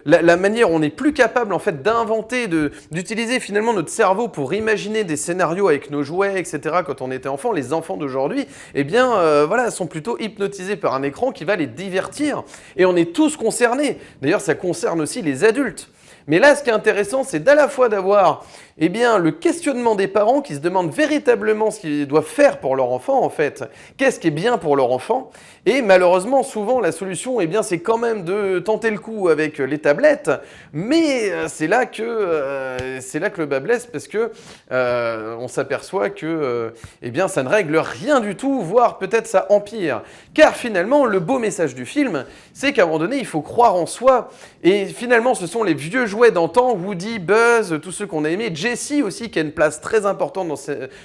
la manière où on n'est plus capable en fait d'inventer, d'utiliser finalement notre cerveau pour imaginer des scénarios avec nos jouets, etc. Quand on était enfant, les enfants d'aujourd'hui, eh bien voilà, sont plutôt hypnotisés par un écran qui va les divertir. Et on est tous concernés. D'ailleurs, ça concerne aussi les adultes. Mais là, ce qui est intéressant, c'est d'à la fois d'avoir eh bien, le questionnement des parents qui se demandent véritablement ce qu'ils doivent faire pour leur enfant, en fait. Qu'est-ce qui est bien pour leur enfant? Et malheureusement, souvent, la solution, eh bien, c'est quand même de tenter le coup avec les tablettes. Mais c'est là que le bas blesse, parce que on s'aperçoit que eh bien, ça ne règle rien du tout, voire peut-être ça empire. Car finalement, le beau message du film, c'est qu'à un moment donné, il faut croire en soi. Et finalement, ce sont les vieux jouets d'antan, Woody, Buzz, tous ceux qu'on a aimés, Jessie aussi, qui a une place très importante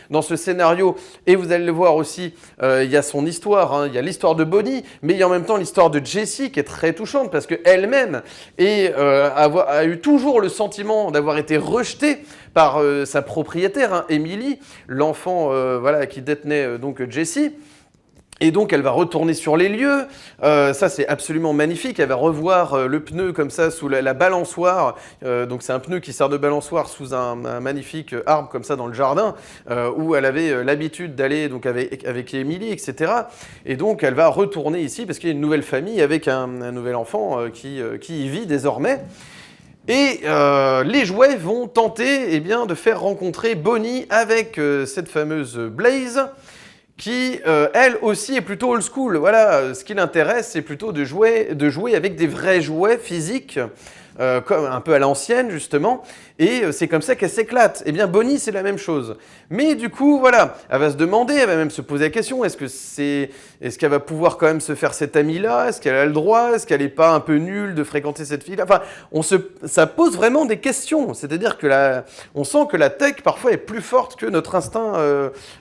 dans ce scénario. Et vous allez le voir aussi, il y a son histoire, hein, il y a l'histoire de Bonnie, mais il y a en même temps l'histoire de Jessie qui est très touchante parce qu'elle-même a eu toujours le sentiment d'avoir été rejetée par sa propriétaire, hein, Emily, l'enfant voilà, qui détenait donc Jessie. Et donc, elle va retourner sur les lieux. Ça, c'est absolument magnifique. Elle va revoir le pneu comme ça sous la balançoire. Donc, c'est un pneu qui sert de balançoire sous un magnifique arbre comme ça dans le jardin où elle avait l'habitude d'aller donc avec Émilie, etc. Et donc, elle va retourner ici parce qu'il y a une nouvelle famille avec un nouvel enfant qui y vit désormais. Et les jouets vont tenter eh bien, de faire rencontrer Bonnie avec cette fameuse Blaze, qui, elle aussi, est plutôt old school. Voilà, ce qui l'intéresse, c'est plutôt de jouer avec des vrais jouets physiques, comme un peu à l'ancienne, justement, et c'est comme ça qu'elle s'éclate. Eh bien, Bonnie, c'est la même chose. Mais du coup, voilà, elle va se demander, elle va même se poser la question, est-ce qu'elle va pouvoir quand même se faire cet ami-là? Est-ce qu'elle a le droit? Est-ce qu'elle n'est pas un peu nulle de fréquenter cette fille-là? Enfin, ça pose vraiment des questions. C'est-à-dire que on sent que la tech, parfois, est plus forte que notre instinct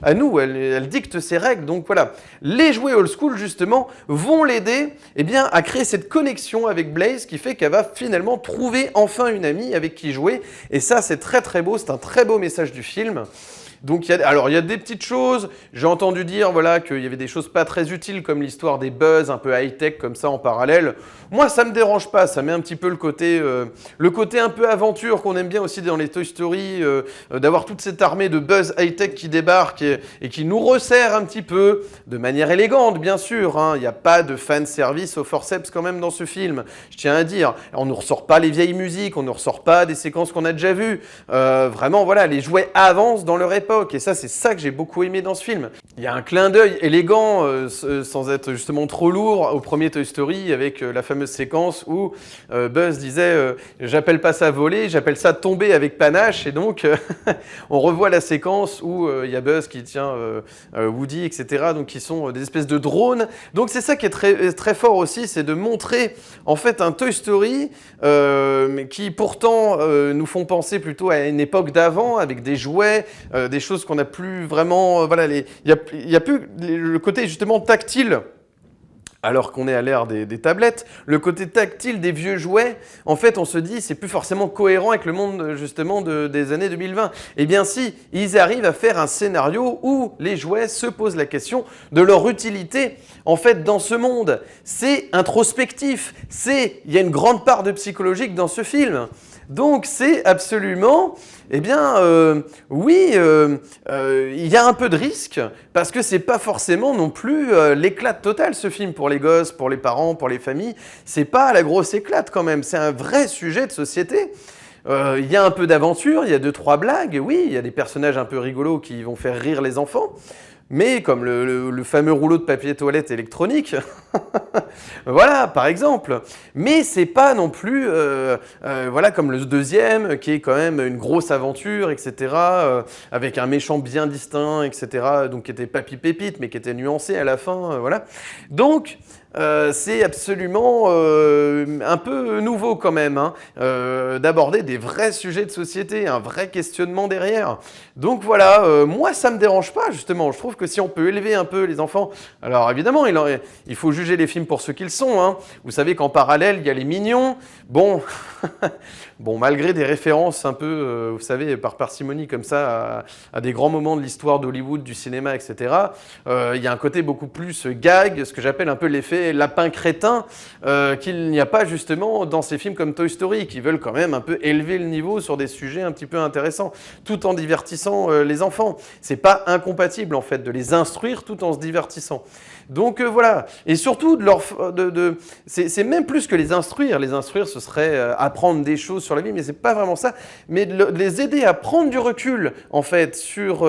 à nous. Elle dicte ses règles. Donc voilà, les jouets old school, justement, vont l'aider eh bien, à créer cette connexion avec Blaze qui fait qu'elle va finalement trouver enfin une amie avec qui jouer. Et ça, c'est très très beau. C'est un très beau message du film. Donc, il y a des petites choses. J'ai entendu dire voilà, qu'il y avait des choses pas très utiles comme l'histoire des Buzz un peu high-tech comme ça en parallèle. Moi, ça me dérange pas. Ça met un petit peu le côté un peu aventure qu'on aime bien aussi dans les Toy Story, d'avoir toute cette armée de Buzz high-tech qui débarque et qui nous resserre un petit peu, de manière élégante, bien sûr. Hein. Il n'y a pas de fan service au forceps quand même dans ce film. Je tiens à dire, on ne ressort pas les vieilles musiques, on ne ressort pas des séquences qu'on a déjà vues. Vraiment, voilà, les jouets avancent dans leur époque. Et ça, c'est ça que j'ai beaucoup aimé dans ce film. Il y a un clin d'œil élégant, sans être justement trop lourd, au premier Toy Story, avec la fameuse séquence où Buzz disait j'appelle pas ça voler, j'appelle ça tomber avec panache. Et donc, on revoit la séquence où il y a Buzz qui tient Woody, etc. Donc, qui sont des espèces de drones. Donc, c'est ça qui est très, très fort aussi, c'est de montrer en fait un Toy Story qui pourtant nous font penser plutôt à une époque d'avant, avec des jouets, des choses qu'on n'a plus vraiment... voilà, il y a plus le côté justement tactile alors qu'on est à l'ère des tablettes, le côté tactile des vieux jouets, en fait, on se dit, c'est plus forcément cohérent avec le monde, justement, des années 2020. Eh bien si, ils arrivent à faire un scénario où les jouets se posent la question de leur utilité, en fait, dans ce monde. C'est introspectif, il y a une grande part de psychologique dans ce film. Donc c'est absolument, eh bien, oui, il y a un peu de risque parce que c'est pas forcément non plus l'éclate totale ce film pour les gosses, pour les parents, pour les familles. C'est pas la grosse éclate quand même. C'est un vrai sujet de société. Il y a un peu d'aventure, il y a 2-3 blagues, oui, il y a des personnages un peu rigolos qui vont faire rire les enfants. Mais comme le fameux rouleau de papier toilette électronique, voilà, par exemple. Mais c'est pas non plus, voilà, comme le deuxième, qui est quand même une grosse aventure, etc., avec un méchant bien distinct, etc., donc qui était Papy Pépite, mais qui était nuancé à la fin, voilà. Donc, c'est absolument un peu nouveau quand même, hein, d'aborder des vrais sujets de société, un vrai questionnement derrière. Donc voilà, moi ça me dérange pas justement, je trouve que si on peut élever un peu les enfants, alors évidemment il faut juger les films pour ce qu'ils sont, hein. Vous savez qu'en parallèle il y a les mignons, bon, bon malgré des références un peu, vous savez, par parcimonie comme ça à des grands moments de l'histoire d'Hollywood, du cinéma, etc., il y a un côté beaucoup plus gag, ce que j'appelle un peu l'effet lapin crétin qu'il n'y a pas justement dans ces films comme Toy Story qui veulent quand même un peu élever le niveau sur des sujets un petit peu intéressants tout en divertissant les enfants. C'est pas incompatible en fait de les instruire tout en se divertissant. Donc voilà, et surtout c'est même plus que les instruire. Les instruire, ce serait apprendre des choses sur la vie, mais c'est pas vraiment ça. Mais de les aider à prendre du recul, en fait, sur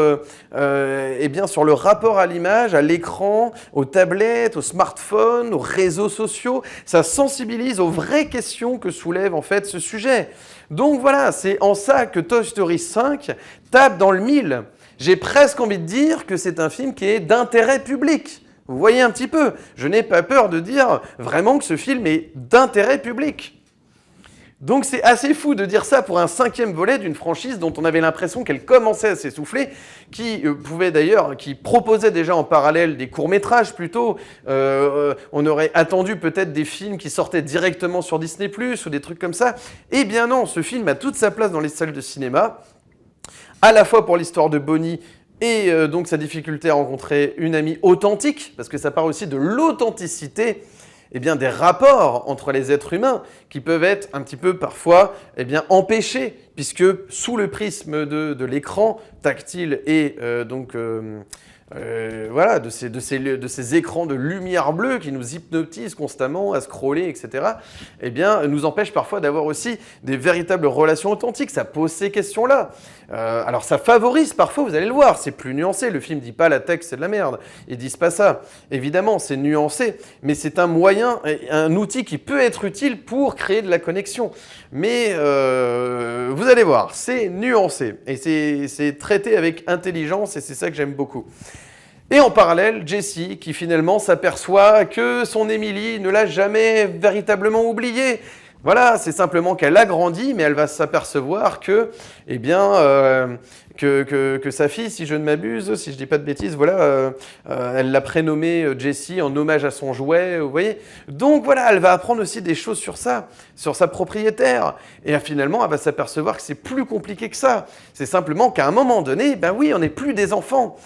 eh bien, sur le rapport à l'image, à l'écran, aux tablettes, aux smartphones, aux réseaux sociaux. Ça sensibilise aux vraies questions que soulève en fait ce sujet. Donc voilà, c'est en ça que Toy Story 5 tape dans le mille. J'ai presque envie de dire que c'est un film qui est d'intérêt public. Vous voyez un petit peu, je n'ai pas peur de dire vraiment que ce film est d'intérêt public. Donc c'est assez fou de dire ça pour un 5e volet d'une franchise dont on avait l'impression qu'elle commençait à s'essouffler, qui proposait déjà en parallèle des courts-métrages plutôt. On aurait attendu peut-être des films qui sortaient directement sur Disney+, ou des trucs comme ça. Eh bien non, ce film a toute sa place dans les salles de cinéma, à la fois pour l'histoire de Bonnie, et donc sa difficulté à rencontrer une amie authentique, parce que ça part aussi de l'authenticité eh bien, des rapports entre les êtres humains qui peuvent être un petit peu parfois eh bien, empêchés, puisque sous le prisme de l'écran tactile et voilà, de ces écrans de lumière bleue qui nous hypnotisent constamment à scroller, etc., eh bien, nous empêchent parfois d'avoir aussi des véritables relations authentiques. Ça pose ces questions-là. Alors, ça favorise parfois, vous allez le voir, c'est plus nuancé. Le film ne dit pas la tech, c'est de la merde. Ils disent pas ça. Évidemment, c'est nuancé, mais c'est un moyen, un outil qui peut être utile pour créer de la connexion. Mais vous allez voir, c'est nuancé et c'est traité avec intelligence et c'est ça que j'aime beaucoup. Et en parallèle, Jessie, qui finalement s'aperçoit que son Emily ne l'a jamais véritablement oubliée. Voilà, c'est simplement qu'elle a grandi, mais elle va s'apercevoir que, eh bien, que sa fille, si je ne m'abuse, si je ne dis pas de bêtises, voilà, elle l'a prénommée Jessie en hommage à son jouet, vous voyez. Donc voilà, elle va apprendre aussi des choses sur ça, sur sa propriétaire. Et finalement, elle va s'apercevoir que c'est plus compliqué que ça. C'est simplement qu'à un moment donné, ben oui, on n'est plus des enfants.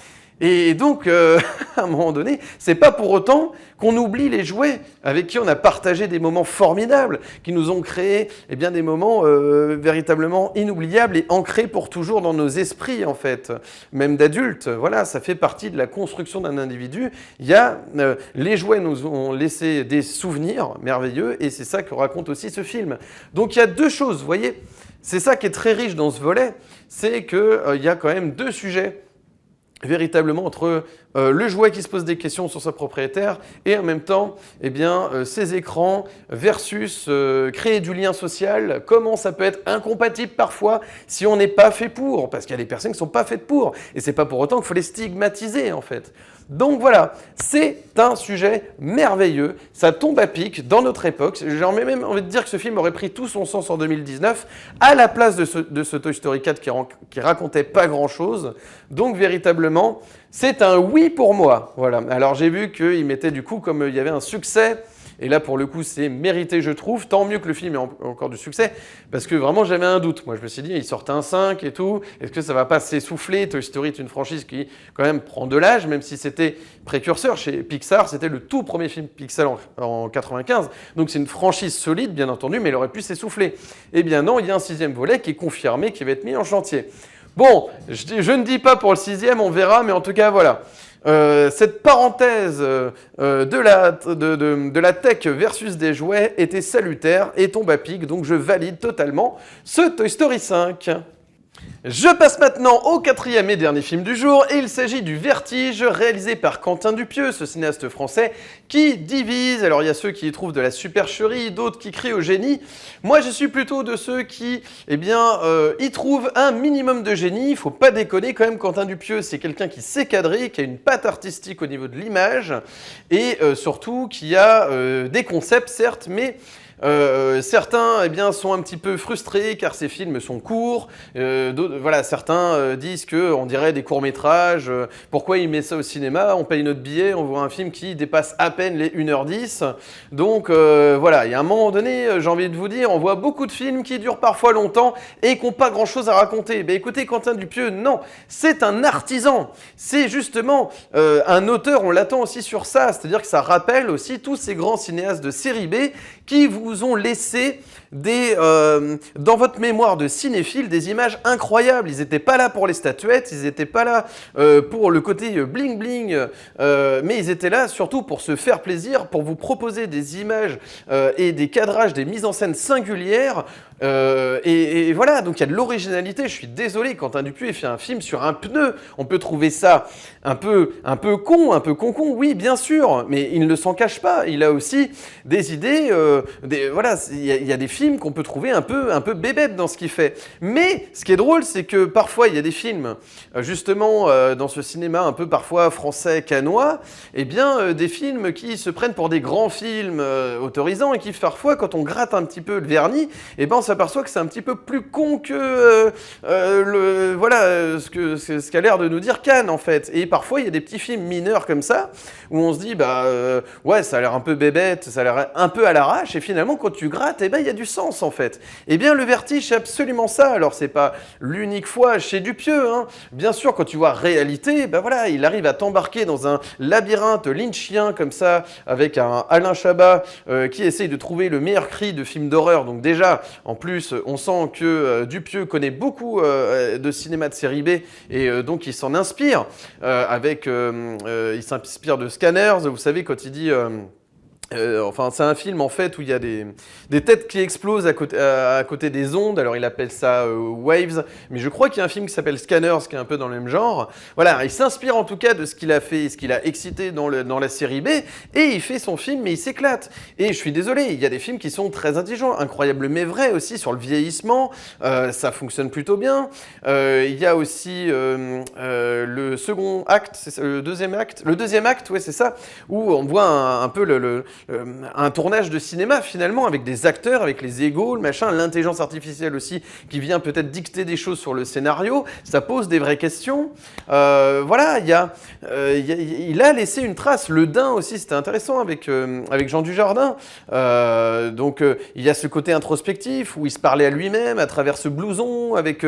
Et donc, à un moment donné, c'est pas pour autant qu'on oublie les jouets avec qui on a partagé des moments formidables, qui nous ont créé eh bien, des moments véritablement inoubliables et ancrés pour toujours dans nos esprits, en fait, même d'adultes. Voilà, ça fait partie de la construction d'un individu. Les jouets nous ont laissé des souvenirs merveilleux et c'est ça que raconte aussi ce film. Donc, il y a deux choses, vous voyez, c'est ça qui est très riche dans ce volet, c'est qu'il y a quand même deux sujets véritablement entre le jouet qui se pose des questions sur sa propriétaire et en même temps, eh bien, ces écrans versus créer du lien social, comment ça peut être incompatible parfois si on n'est pas fait pour, parce qu'il y a des personnes qui ne sont pas faites pour, et c'est pas pour autant qu'il faut les stigmatiser en fait. Donc voilà, c'est un sujet merveilleux, ça tombe à pic dans notre époque. J'ai même envie de dire que ce film aurait pris tout son sens en 2019 à la place de ce Toy Story 4 qui racontait pas grand-chose. Donc véritablement, visiblement, c'est un oui pour moi. Voilà. Alors j'ai vu qu'il mettait du coup, comme il y avait un succès, et là pour le coup c'est mérité je trouve, tant mieux que le film ait encore du succès, parce que vraiment j'avais un doute. Moi je me suis dit, il sortait un 5 et tout, est-ce que ça va pas s'essouffler? Toy Story est une franchise qui quand même prend de l'âge, même si c'était précurseur chez Pixar, c'était le tout premier film Pixar en 95, donc c'est une franchise solide bien entendu, mais elle aurait pu s'essouffler. Eh bien non, il y a un 6e volet qui est confirmé, qui va être mis en chantier. Bon, je ne dis pas pour le 6e, on verra, mais en tout cas, voilà. Cette parenthèse de la tech versus des jouets était salutaire et tombe à pic, donc je valide totalement ce Toy Story 5. Je passe maintenant au 4e et dernier film du jour, et il s'agit du Vertige, réalisé par Quentin Dupieux, ce cinéaste français qui divise. Alors il y a ceux qui y trouvent de la supercherie, d'autres qui crient au génie. Moi je suis plutôt de ceux qui, y trouvent un minimum de génie. Il faut pas déconner quand même, Quentin Dupieux c'est quelqu'un qui sait cadrer, qui a une patte artistique au niveau de l'image, et surtout qui a des concepts certes, mais certains sont un petit peu frustrés car ces films sont courts. Certains disent qu'on dirait des courts-métrages. Pourquoi il met ça au cinéma? On paye notre billet, on voit un film qui dépasse à peine les 1h10. Donc il y a un moment donné, j'ai envie de vous dire, on voit beaucoup de films qui durent parfois longtemps et qui n'ont pas grand-chose à raconter. Écoutez, Quentin Dupieux, non, c'est un artisan. C'est justement un auteur, on l'attend aussi sur ça. C'est-à-dire que ça rappelle aussi tous ces grands cinéastes de série B qui vous ont laissé dans votre mémoire de cinéphile des images incroyables. Ils n'étaient pas là pour les statuettes, ils n'étaient pas là pour le côté bling-bling, mais ils étaient là surtout pour se faire plaisir, pour vous proposer des images et des cadrages, des mises en scène singulières. Et voilà, donc il y a de l'originalité. Je suis désolé, Quentin Dupieux a fait un film sur un pneu. On peut trouver ça un peu con, un peu con-con, oui, bien sûr, mais il ne s'en cache pas. Il a aussi des idées, il y a des films qu'on peut trouver un peu bébêtes dans ce qu'il fait. Mais ce qui est drôle, c'est que parfois, il y a des films, justement, dans ce cinéma un peu parfois français, canois, des films qui se prennent pour des grands films autorisants et qui, parfois, quand on gratte un petit peu le vernis, on s'aperçoit que c'est un petit peu plus con que ce qu'a l'air de nous dire Cannes, en fait. Et parfois, il y a des petits films mineurs comme ça, où on se dit, ça a l'air un peu bébête, ça a l'air un peu à l'arrache, et finalement, quand tu grattes, il y a du sens, en fait. Le Vertige, c'est absolument ça. Alors, c'est pas l'unique fois chez Dupieux, hein. Bien sûr, quand tu vois réalité, il arrive à t'embarquer dans un labyrinthe lynchien, comme ça, avec un Alain Chabat, qui essaye de trouver le meilleur cri de film d'horreur. Donc déjà, en plus, on sent que Dupieux connaît beaucoup de cinéma de série B, et donc il s'en inspire. Il s'inspire de Scanners, vous savez, quand il dit... c'est un film en fait où il y a des têtes qui explosent à côté des ondes. Alors il appelle ça Waves, mais je crois qu'il y a un film qui s'appelle Scanners qui est un peu dans le même genre. Voilà, il s'inspire en tout cas de ce qu'il a fait, ce qu'il a excité dans la série B, et il fait son film, mais il s'éclate. Et je suis désolé, il y a des films qui sont très intelligents, incroyables mais vrais aussi sur le vieillissement. Ça fonctionne plutôt bien. Il y a aussi le second acte, le deuxième acte. Le deuxième acte, ouais, c'est ça, où on voit un peu un tournage de cinéma finalement, avec des acteurs, avec les égos, le machin, l'intelligence artificielle aussi qui vient peut-être dicter des choses sur le scénario. Ça pose des vraies questions. Il a laissé une trace. Le Dain aussi, c'était intéressant avec Jean Dujardin. Il y a ce côté introspectif où il se parlait à lui-même à travers ce blouson, avec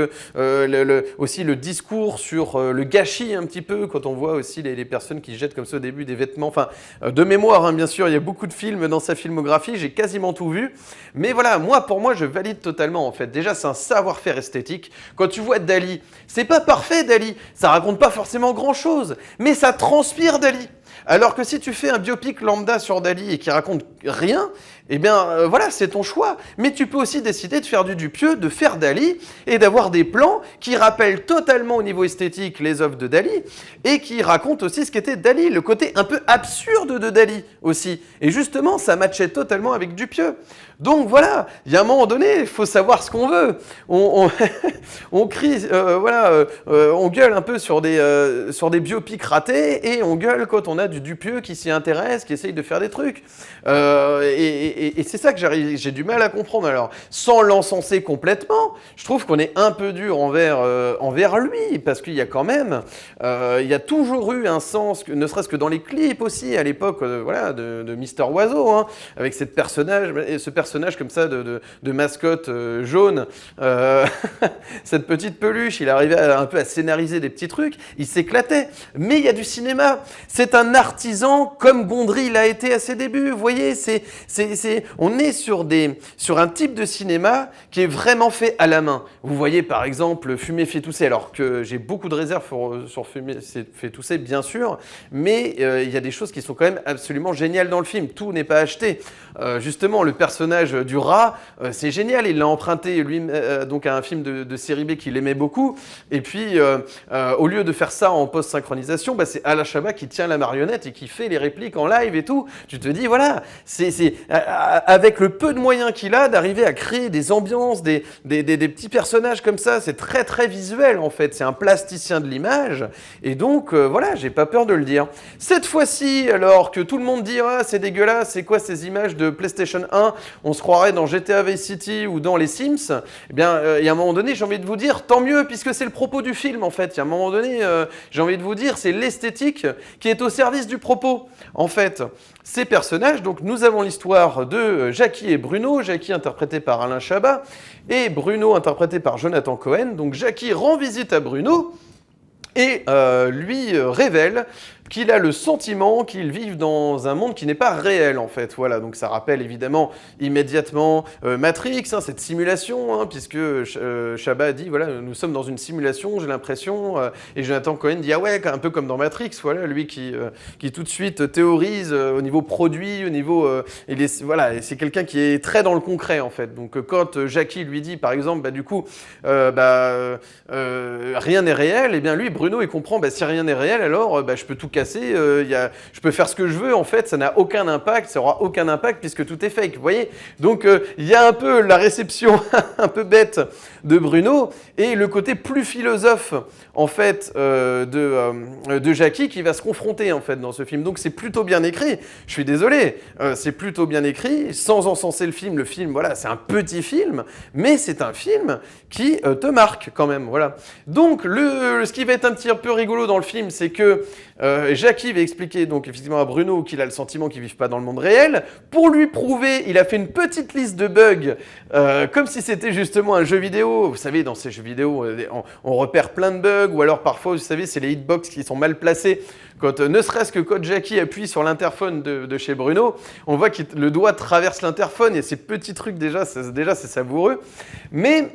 aussi le discours sur le gâchis un petit peu, quand on voit aussi les personnes qui jettent comme ça au début des vêtements. Enfin, de mémoire, hein, bien sûr, il y a beaucoup de films dans sa filmographie, j'ai quasiment tout vu. Mais voilà, pour moi, je valide totalement en fait. Déjà, c'est un savoir-faire esthétique. Quand tu vois Dali, c'est pas parfait Dali, ça raconte pas forcément grand-chose, mais ça transpire Dali. Alors que si tu fais un biopic lambda sur Dali et qui raconte rien, c'est ton choix. Mais tu peux aussi décider de faire du Dupieux, de faire Dali et d'avoir des plans qui rappellent totalement au niveau esthétique les œuvres de Dali et qui racontent aussi ce qu'était Dali, le côté un peu absurde de Dali aussi. Et justement, ça matchait totalement avec Dupieux. Donc voilà, il y a un moment donné, il faut savoir ce qu'on veut. On crie, on gueule un peu sur des biopics ratés et on gueule quand on a a du Dupieux qui s'y intéresse, qui essaye de faire des trucs. Et c'est ça que j'ai du mal à comprendre. Alors, sans l'encenser complètement, je trouve qu'on est un peu dur envers lui, parce qu'il y a quand même, il y a toujours eu un sens, ne serait-ce que dans les clips aussi, à l'époque voilà, de Mister Oiseau, hein, avec ce personnage comme ça de mascotte jaune, cette petite peluche, il arrivait un peu à scénariser des petits trucs, il s'éclatait. Mais il y a du cinéma. C'est un artisan comme Gondry l'a été à ses débuts. Vous voyez, on est sur un type de cinéma qui est vraiment fait à la main. Vous voyez par exemple Fumer fait tousser, alors que j'ai beaucoup de réserves sur Fumer fait tousser, bien sûr, mais il y a des choses qui sont quand même absolument géniales dans le film. Tout n'est pas acheté. Justement, le personnage du rat, c'est génial. Il l'a emprunté lui donc à un film de série B qu'il aimait beaucoup. Et puis, au lieu de faire ça en post-synchronisation, bah, c'est Alain Chabat qui tient la marionnette et qui fait les répliques en live et tout. Tu te dis, voilà, c'est avec le peu de moyens qu'il a, d'arriver à créer des ambiances, des petits personnages comme ça. C'est très, très visuel, en fait. C'est un plasticien de l'image. Et donc, voilà, j'ai pas peur de le dire. Cette fois-ci, alors que tout le monde dit, ah, c'est dégueulasse, c'est quoi ces images de PlayStation 1 ? On se croirait dans GTA Vice City ou dans les Sims. Eh bien, il y a un moment donné, j'ai envie de vous dire, tant mieux, puisque c'est le propos du film, en fait. Il y a un moment donné, j'ai envie de vous dire, c'est l'esthétique qui est au service du propos. En fait, ces personnages, donc nous avons l'histoire de Jackie et Bruno, Jackie interprété par Alain Chabat, et Bruno interprété par Jonathan Cohen. Donc Jackie rend visite à Bruno et lui révèle qu'il a le sentiment qu'ils vivent dans un monde qui n'est pas réel, en fait. Voilà, donc ça rappelle évidemment immédiatement Matrix, hein, cette simulation, hein, puisque Chabat dit, voilà, nous sommes dans une simulation, j'ai l'impression, et Jonathan Cohen dit, ah ouais, un peu comme dans Matrix, voilà, lui qui tout de suite théorise au niveau produit, au niveau... voilà, c'est quelqu'un qui est très dans le concret, en fait. Donc quand Jackie lui dit, par exemple, bah, du coup, rien n'est réel, et bien lui, Bruno, il comprend, bah, si rien n'est réel, alors bah, je peux tout casser, je peux faire ce que je veux, en fait, ça n'a aucun impact, ça n'aura aucun impact puisque tout est fake, vous voyez. Donc, il y a un peu la réception un peu bête de Bruno et le côté plus philosophe, en fait, de Jackie qui va se confronter, en fait, dans ce film. Donc, c'est plutôt bien écrit, je suis désolé, c'est plutôt bien écrit, sans encenser le film, voilà, c'est un petit film, mais c'est un film qui te marque, quand même, voilà. Donc, ce qui va être un petit peu rigolo dans le film, c'est que Jackie va expliquer donc effectivement à Bruno qu'il a le sentiment qu'ils ne vivent pas dans le monde réel. Pour lui prouver, il a fait une petite liste de bugs, comme si c'était justement un jeu vidéo. Vous savez, dans ces jeux vidéo, on repère plein de bugs, ou alors parfois, vous savez, c'est les hitbox qui sont mal placés. Quand, ne serait-ce que quand Jackie appuie sur l'interphone de chez Bruno, on voit que le doigt traverse l'interphone, et ces petits trucs, déjà c'est savoureux. Mais...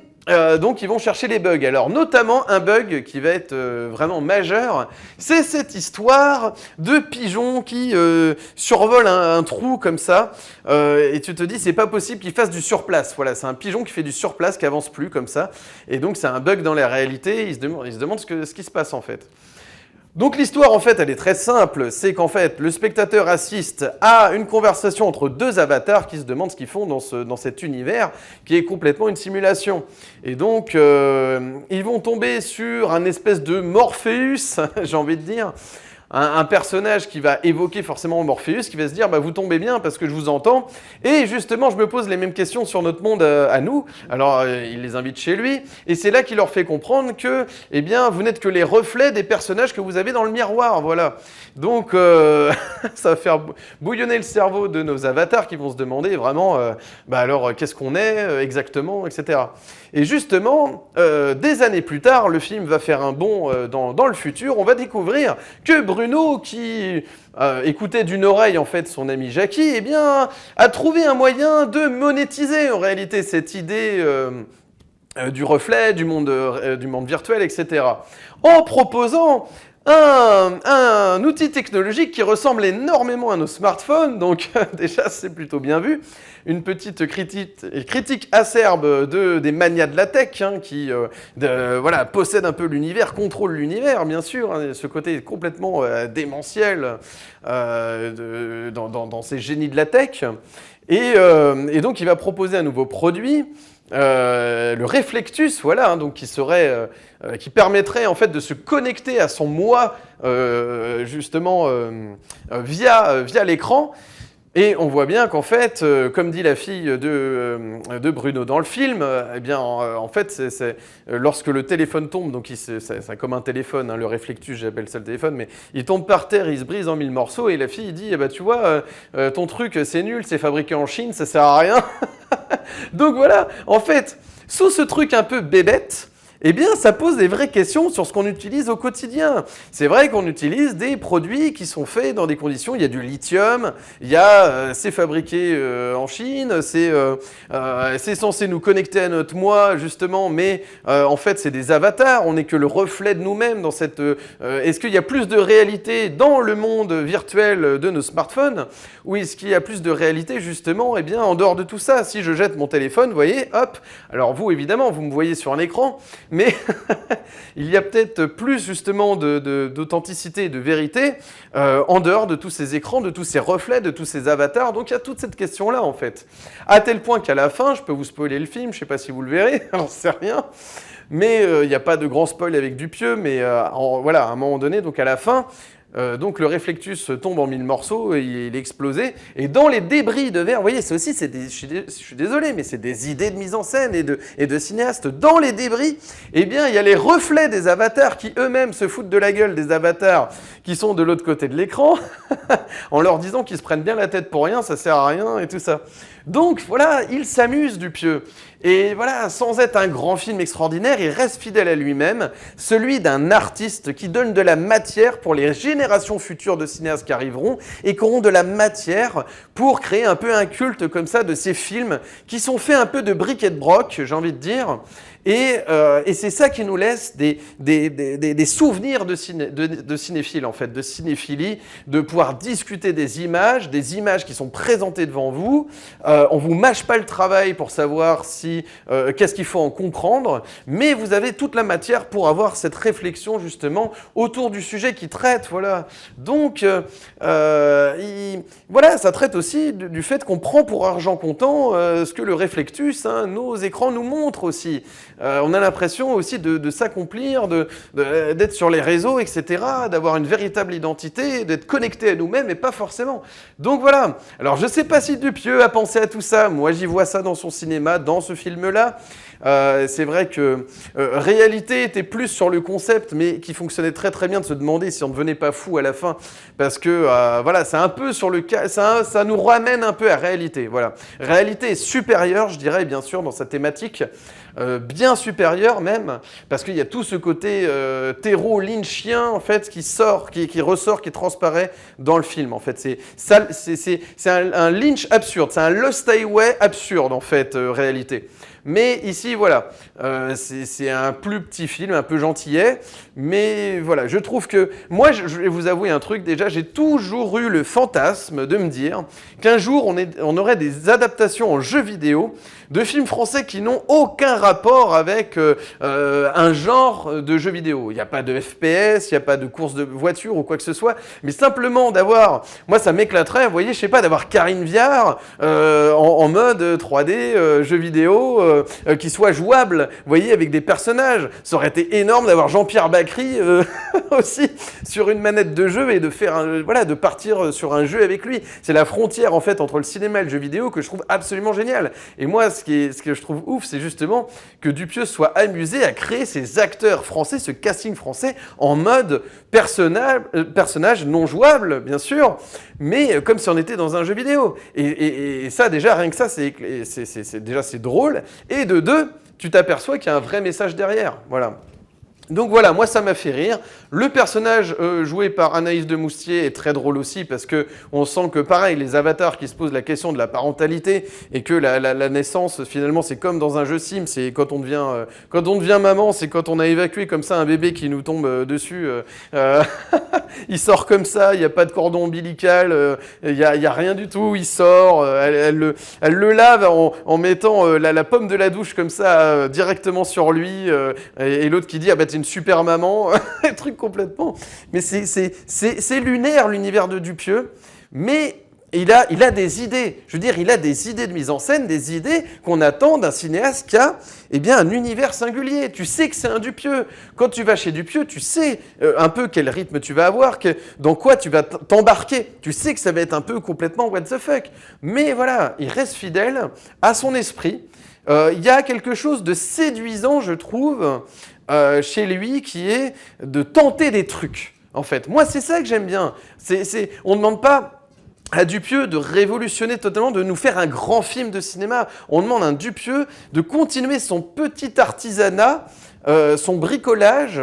donc ils vont chercher les bugs. Alors notamment un bug qui va être vraiment majeur, c'est cette histoire de pigeon qui survole un trou comme ça, et tu te dis c'est pas possible qu'il fasse du surplace. Voilà, c'est un pigeon qui fait du surplace, qui avance plus comme ça, et donc c'est un bug dans la réalité. Il se demande ce qui se passe en fait. Donc l'histoire, en fait, elle est très simple. C'est qu'en fait, le spectateur assiste à une conversation entre deux avatars qui se demandent ce qu'ils font dans cet univers qui est complètement une simulation. Et donc, ils vont tomber sur un espèce de Morpheus, j'ai envie de dire, un personnage qui va évoquer forcément Morpheus, qui va se dire bah, « vous tombez bien parce que je vous entends ». Et justement, je me pose les mêmes questions sur notre monde à nous. Alors, il les invite chez lui. Et c'est là qu'il leur fait comprendre que eh bien, vous n'êtes que les reflets des personnages que vous avez dans le miroir. Voilà. Donc, ça va faire bouillonner le cerveau de nos avatars qui vont se demander vraiment bah alors, qu'est-ce qu'on est exactement, etc. Et justement, des années plus tard, le film va faire un bond dans le futur. On va découvrir que Bruno, qui écoutait d'une oreille en fait son ami Jackie, eh bien, a trouvé un moyen de monétiser en réalité cette idée du reflet, du monde virtuel, etc. En proposant un outil technologique qui ressemble énormément à nos smartphones, donc déjà c'est plutôt bien vu. Une petite critique acerbe des manias de la tech, hein, qui voilà, possèdent un peu l'univers, contrôlent l'univers, bien sûr, hein, ce côté complètement démentiel dans ces génies de la tech. Et donc il va proposer un nouveau produit le réflectus, voilà, hein, donc qui permettrait en fait de se connecter à son moi justement via l'écran. Et on voit bien qu'en fait, comme dit la fille de Bruno dans le film, eh bien, en fait, lorsque le téléphone tombe, donc c'est comme un téléphone, hein, le réflectus, j'appelle ça le téléphone, mais il tombe par terre, il se brise en 1000 morceaux, et la fille dit, eh ben, tu vois, ton truc, c'est nul, c'est fabriqué en Chine, ça sert à rien. Donc voilà, en fait, sous ce truc un peu bébête, eh bien, ça pose des vraies questions sur ce qu'on utilise au quotidien. C'est vrai qu'on utilise des produits qui sont faits dans des conditions, il y a du lithium, c'est fabriqué en Chine, c'est censé nous connecter à notre moi, justement, mais en fait, c'est des avatars, on n'est que le reflet de nous-mêmes dans cette... est-ce qu'il y a plus de réalité dans le monde virtuel de nos smartphones, ou est-ce qu'il y a plus de réalité, justement, eh bien, en dehors de tout ça? Si je jette mon téléphone, vous voyez, hop, alors vous, évidemment, vous me voyez sur un écran, mais il y a peut-être plus justement d'authenticité et de vérité en dehors de tous ces écrans, de tous ces reflets, de tous ces avatars. Donc il y a toute cette question-là en fait. À tel point qu'à la fin, je peux vous spoiler le film, je ne sais pas si vous le verrez, j'en sais rien. Mais il n'y a pas de grand spoil avec Dupieux, mais voilà, à un moment donné, donc à la fin, donc le réflectus tombe en 1000 morceaux, et il est explosé, et dans les débris de verre, vous voyez, c'est aussi, je suis désolé, mais c'est des idées de mise en scène et de cinéastes. Dans les débris, eh bien, il y a les reflets des avatars qui eux-mêmes se foutent de la gueule des avatars qui sont de l'autre côté de l'écran, en leur disant qu'ils se prennent bien la tête pour rien, ça sert à rien et tout ça. Donc voilà, il s'amuse Dupieux. Et voilà, sans être un grand film extraordinaire, il reste fidèle à lui-même, celui d'un artiste qui donne de la matière pour les générations futures de cinéastes qui arriveront et qui auront de la matière pour créer un peu un culte comme ça de ces films qui sont faits un peu de bric et de broc, j'ai envie de dire. Et c'est ça qui nous laisse des souvenirs de cinéphiles, en fait, de cinéphilie, de pouvoir discuter des images qui sont présentées devant vous. On vous mâche pas le travail pour savoir qu'est-ce qu'il faut en comprendre, mais vous avez toute la matière pour avoir cette réflexion, justement, autour du sujet qui traite, voilà. Donc, voilà, ça traite aussi du fait qu'on prend pour argent comptant ce que le réflectus, hein, nos écrans nous montrent aussi. On a l'impression aussi de s'accomplir, d'être sur les réseaux, etc., d'avoir une véritable identité, d'être connecté à nous-mêmes, et pas forcément. Donc voilà. Alors je ne sais pas si Dupieux a pensé à tout ça. Moi, j'y vois ça dans son cinéma, dans ce film-là. C'est vrai que réalité était plus sur le concept, mais qui fonctionnait très très bien, de se demander si on ne devenait pas fou à la fin, parce que voilà, c'est un peu sur le cas, ça nous ramène un peu à réalité. Voilà, réalité est supérieure, je dirais bien sûr dans sa thématique, bien supérieure même, parce qu'il y a tout ce côté terreau-lynchien en fait qui ressort, qui transparaît dans le film. En fait, c'est un Lynch absurde, c'est un Lost Highway absurde en fait, réalité. Mais ici, voilà, c'est un plus petit film, un peu gentillet, mais voilà, je trouve que, moi, je vais vous avouer un truc, déjà, j'ai toujours eu le fantasme de me dire qu'un jour, on aurait des adaptations en jeux vidéo de films français qui n'ont aucun rapport avec un genre de jeu vidéo. Il n'y a pas de FPS, il n'y a pas de course de voiture ou quoi que ce soit, mais simplement d'avoir, moi ça m'éclaterait, vous voyez, je sais pas, d'avoir Karine Viard en mode 3D, jeu vidéo, qui soit jouable, vous voyez, avec des personnages. Ça aurait été énorme d'avoir Jean-Pierre Bacry aussi sur une manette de jeu et de faire voilà, de partir sur un jeu avec lui. C'est la frontière en fait entre le cinéma et le jeu vidéo que je trouve absolument génial. Et moi, ce que je trouve ouf, c'est justement que Dupieux soit amusé à créer ces acteurs français, ce casting français en mode personnage non jouable, bien sûr, mais comme si on était dans un jeu vidéo. Et ça, déjà, rien que ça, c'est drôle. Et de deux, tu t'aperçois qu'il y a un vrai message derrière. Voilà. Donc voilà, moi ça m'a fait rire. Le personnage joué par Anaïs de Moustier est très drôle aussi parce que on sent que pareil, les avatars qui se posent la question de la parentalité et que la naissance finalement c'est comme dans un jeu Sim, c'est quand on devient maman, c'est quand on a évacué comme ça un bébé qui nous tombe dessus. Il sort comme ça, il n'y a pas de cordon ombilical, il y a rien du tout, il sort, elle le lave en mettant la pomme de la douche comme ça directement sur lui et l'autre qui dit ah bah t'es une super maman, un truc complètement. Mais c'est lunaire l'univers de Dupieux, mais il a des idées, je veux dire, il a des idées de mise en scène, des idées qu'on attend d'un cinéaste qui a un univers singulier. Tu sais que c'est un Dupieux. Quand tu vas chez Dupieux, tu sais un peu quel rythme tu vas avoir, dans quoi tu vas t'embarquer. Tu sais que ça va être un peu complètement what the fuck. Mais voilà, il reste fidèle à son esprit. Il y a quelque chose de séduisant, je trouve, chez lui, qui est de tenter des trucs, en fait. Moi, c'est ça que j'aime bien. On ne demande pas à Dupieux de révolutionner totalement, de nous faire un grand film de cinéma. On demande à un Dupieux de continuer son petit artisanat, son bricolage,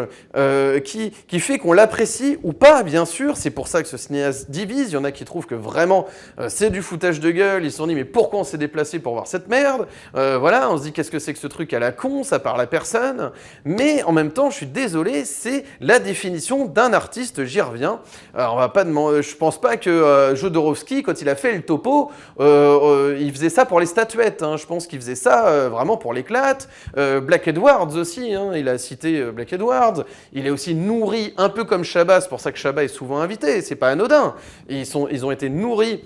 qui fait qu'on l'apprécie ou pas, bien sûr. C'est pour ça que ce cinéaste divise. Il y en a qui trouvent que vraiment c'est du foutage de gueule. Ils se sont dit mais pourquoi on s'est déplacé pour voir cette merde? Voilà, on se dit qu'est-ce que c'est que ce truc à la con, ça parle à personne. Mais en même temps, je suis désolé, c'est la définition d'un artiste, j'y reviens. Alors, on va pas demander, je pense pas que Jodorowsky, quand il a fait le topo, il faisait ça pour les statuettes. Hein. Je pense qu'il faisait ça vraiment pour l'éclate. Black Edwards aussi, hein. Il a cité Black Edwards. Il est aussi nourri, un peu comme Chabat, c'est pour ça que Chabat est souvent invité, c'est pas anodin. Ils ont été nourris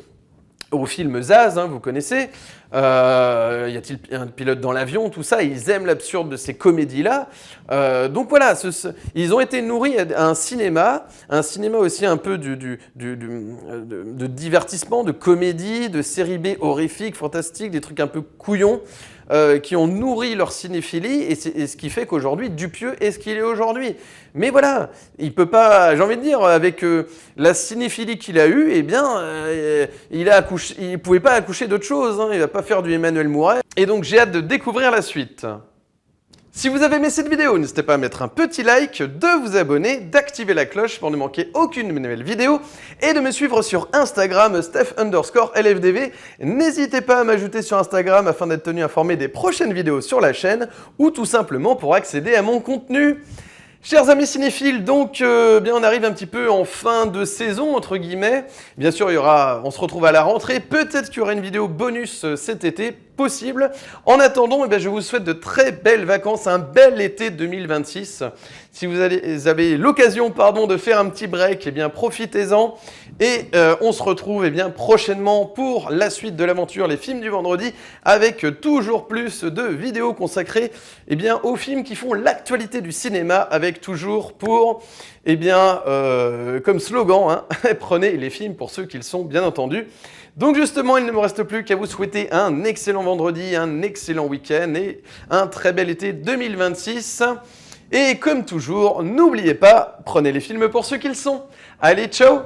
au film Zaz, hein, vous connaissez. Y a-t-il un pilote dans l'avion, tout ça, ils aiment l'absurde de ces comédies-là. Donc voilà, ils ont été nourris à un cinéma aussi un peu de divertissement, de comédie, de série B horrifique, fantastique, des trucs un peu couillons. Qui ont nourri leur cinéphilie et ce qui fait qu'aujourd'hui, Dupieux est ce qu'il est aujourd'hui. Mais voilà, il peut pas, j'ai envie de dire, avec la cinéphilie qu'il a eue, eh bien, il pouvait pas accoucher d'autre chose, hein, il va pas faire du Emmanuel Mouret. Et donc j'ai hâte de découvrir la suite. Si vous avez aimé cette vidéo, n'hésitez pas à mettre un petit like, de vous abonner, d'activer la cloche pour ne manquer aucune de mes nouvelles vidéos et de me suivre sur Instagram, Steph_LFDV. N'hésitez pas à m'ajouter sur Instagram afin d'être tenu informé des prochaines vidéos sur la chaîne ou tout simplement pour accéder à mon contenu. Chers amis cinéphiles, donc bien on arrive un petit peu en fin de saison entre guillemets. Bien sûr, on se retrouve à la rentrée. Peut-être qu'il y aura une vidéo bonus cet été, possible. En attendant, je vous souhaite de très belles vacances, un bel été 2026. Si vous avez l'occasion, de faire un petit break, profitez-en. Et on se retrouve prochainement pour la suite de l'aventure, les films du vendredi, avec toujours plus de vidéos consacrées aux films qui font l'actualité du cinéma, avec toujours pour, comme slogan, hein, prenez les films pour ceux qu'ils sont, bien entendu. Donc justement, il ne me reste plus qu'à vous souhaiter un excellent vendredi, un excellent week-end et un très bel été 2026. Et comme toujours, n'oubliez pas, prenez les films pour ceux qu'ils sont. Allez, ciao!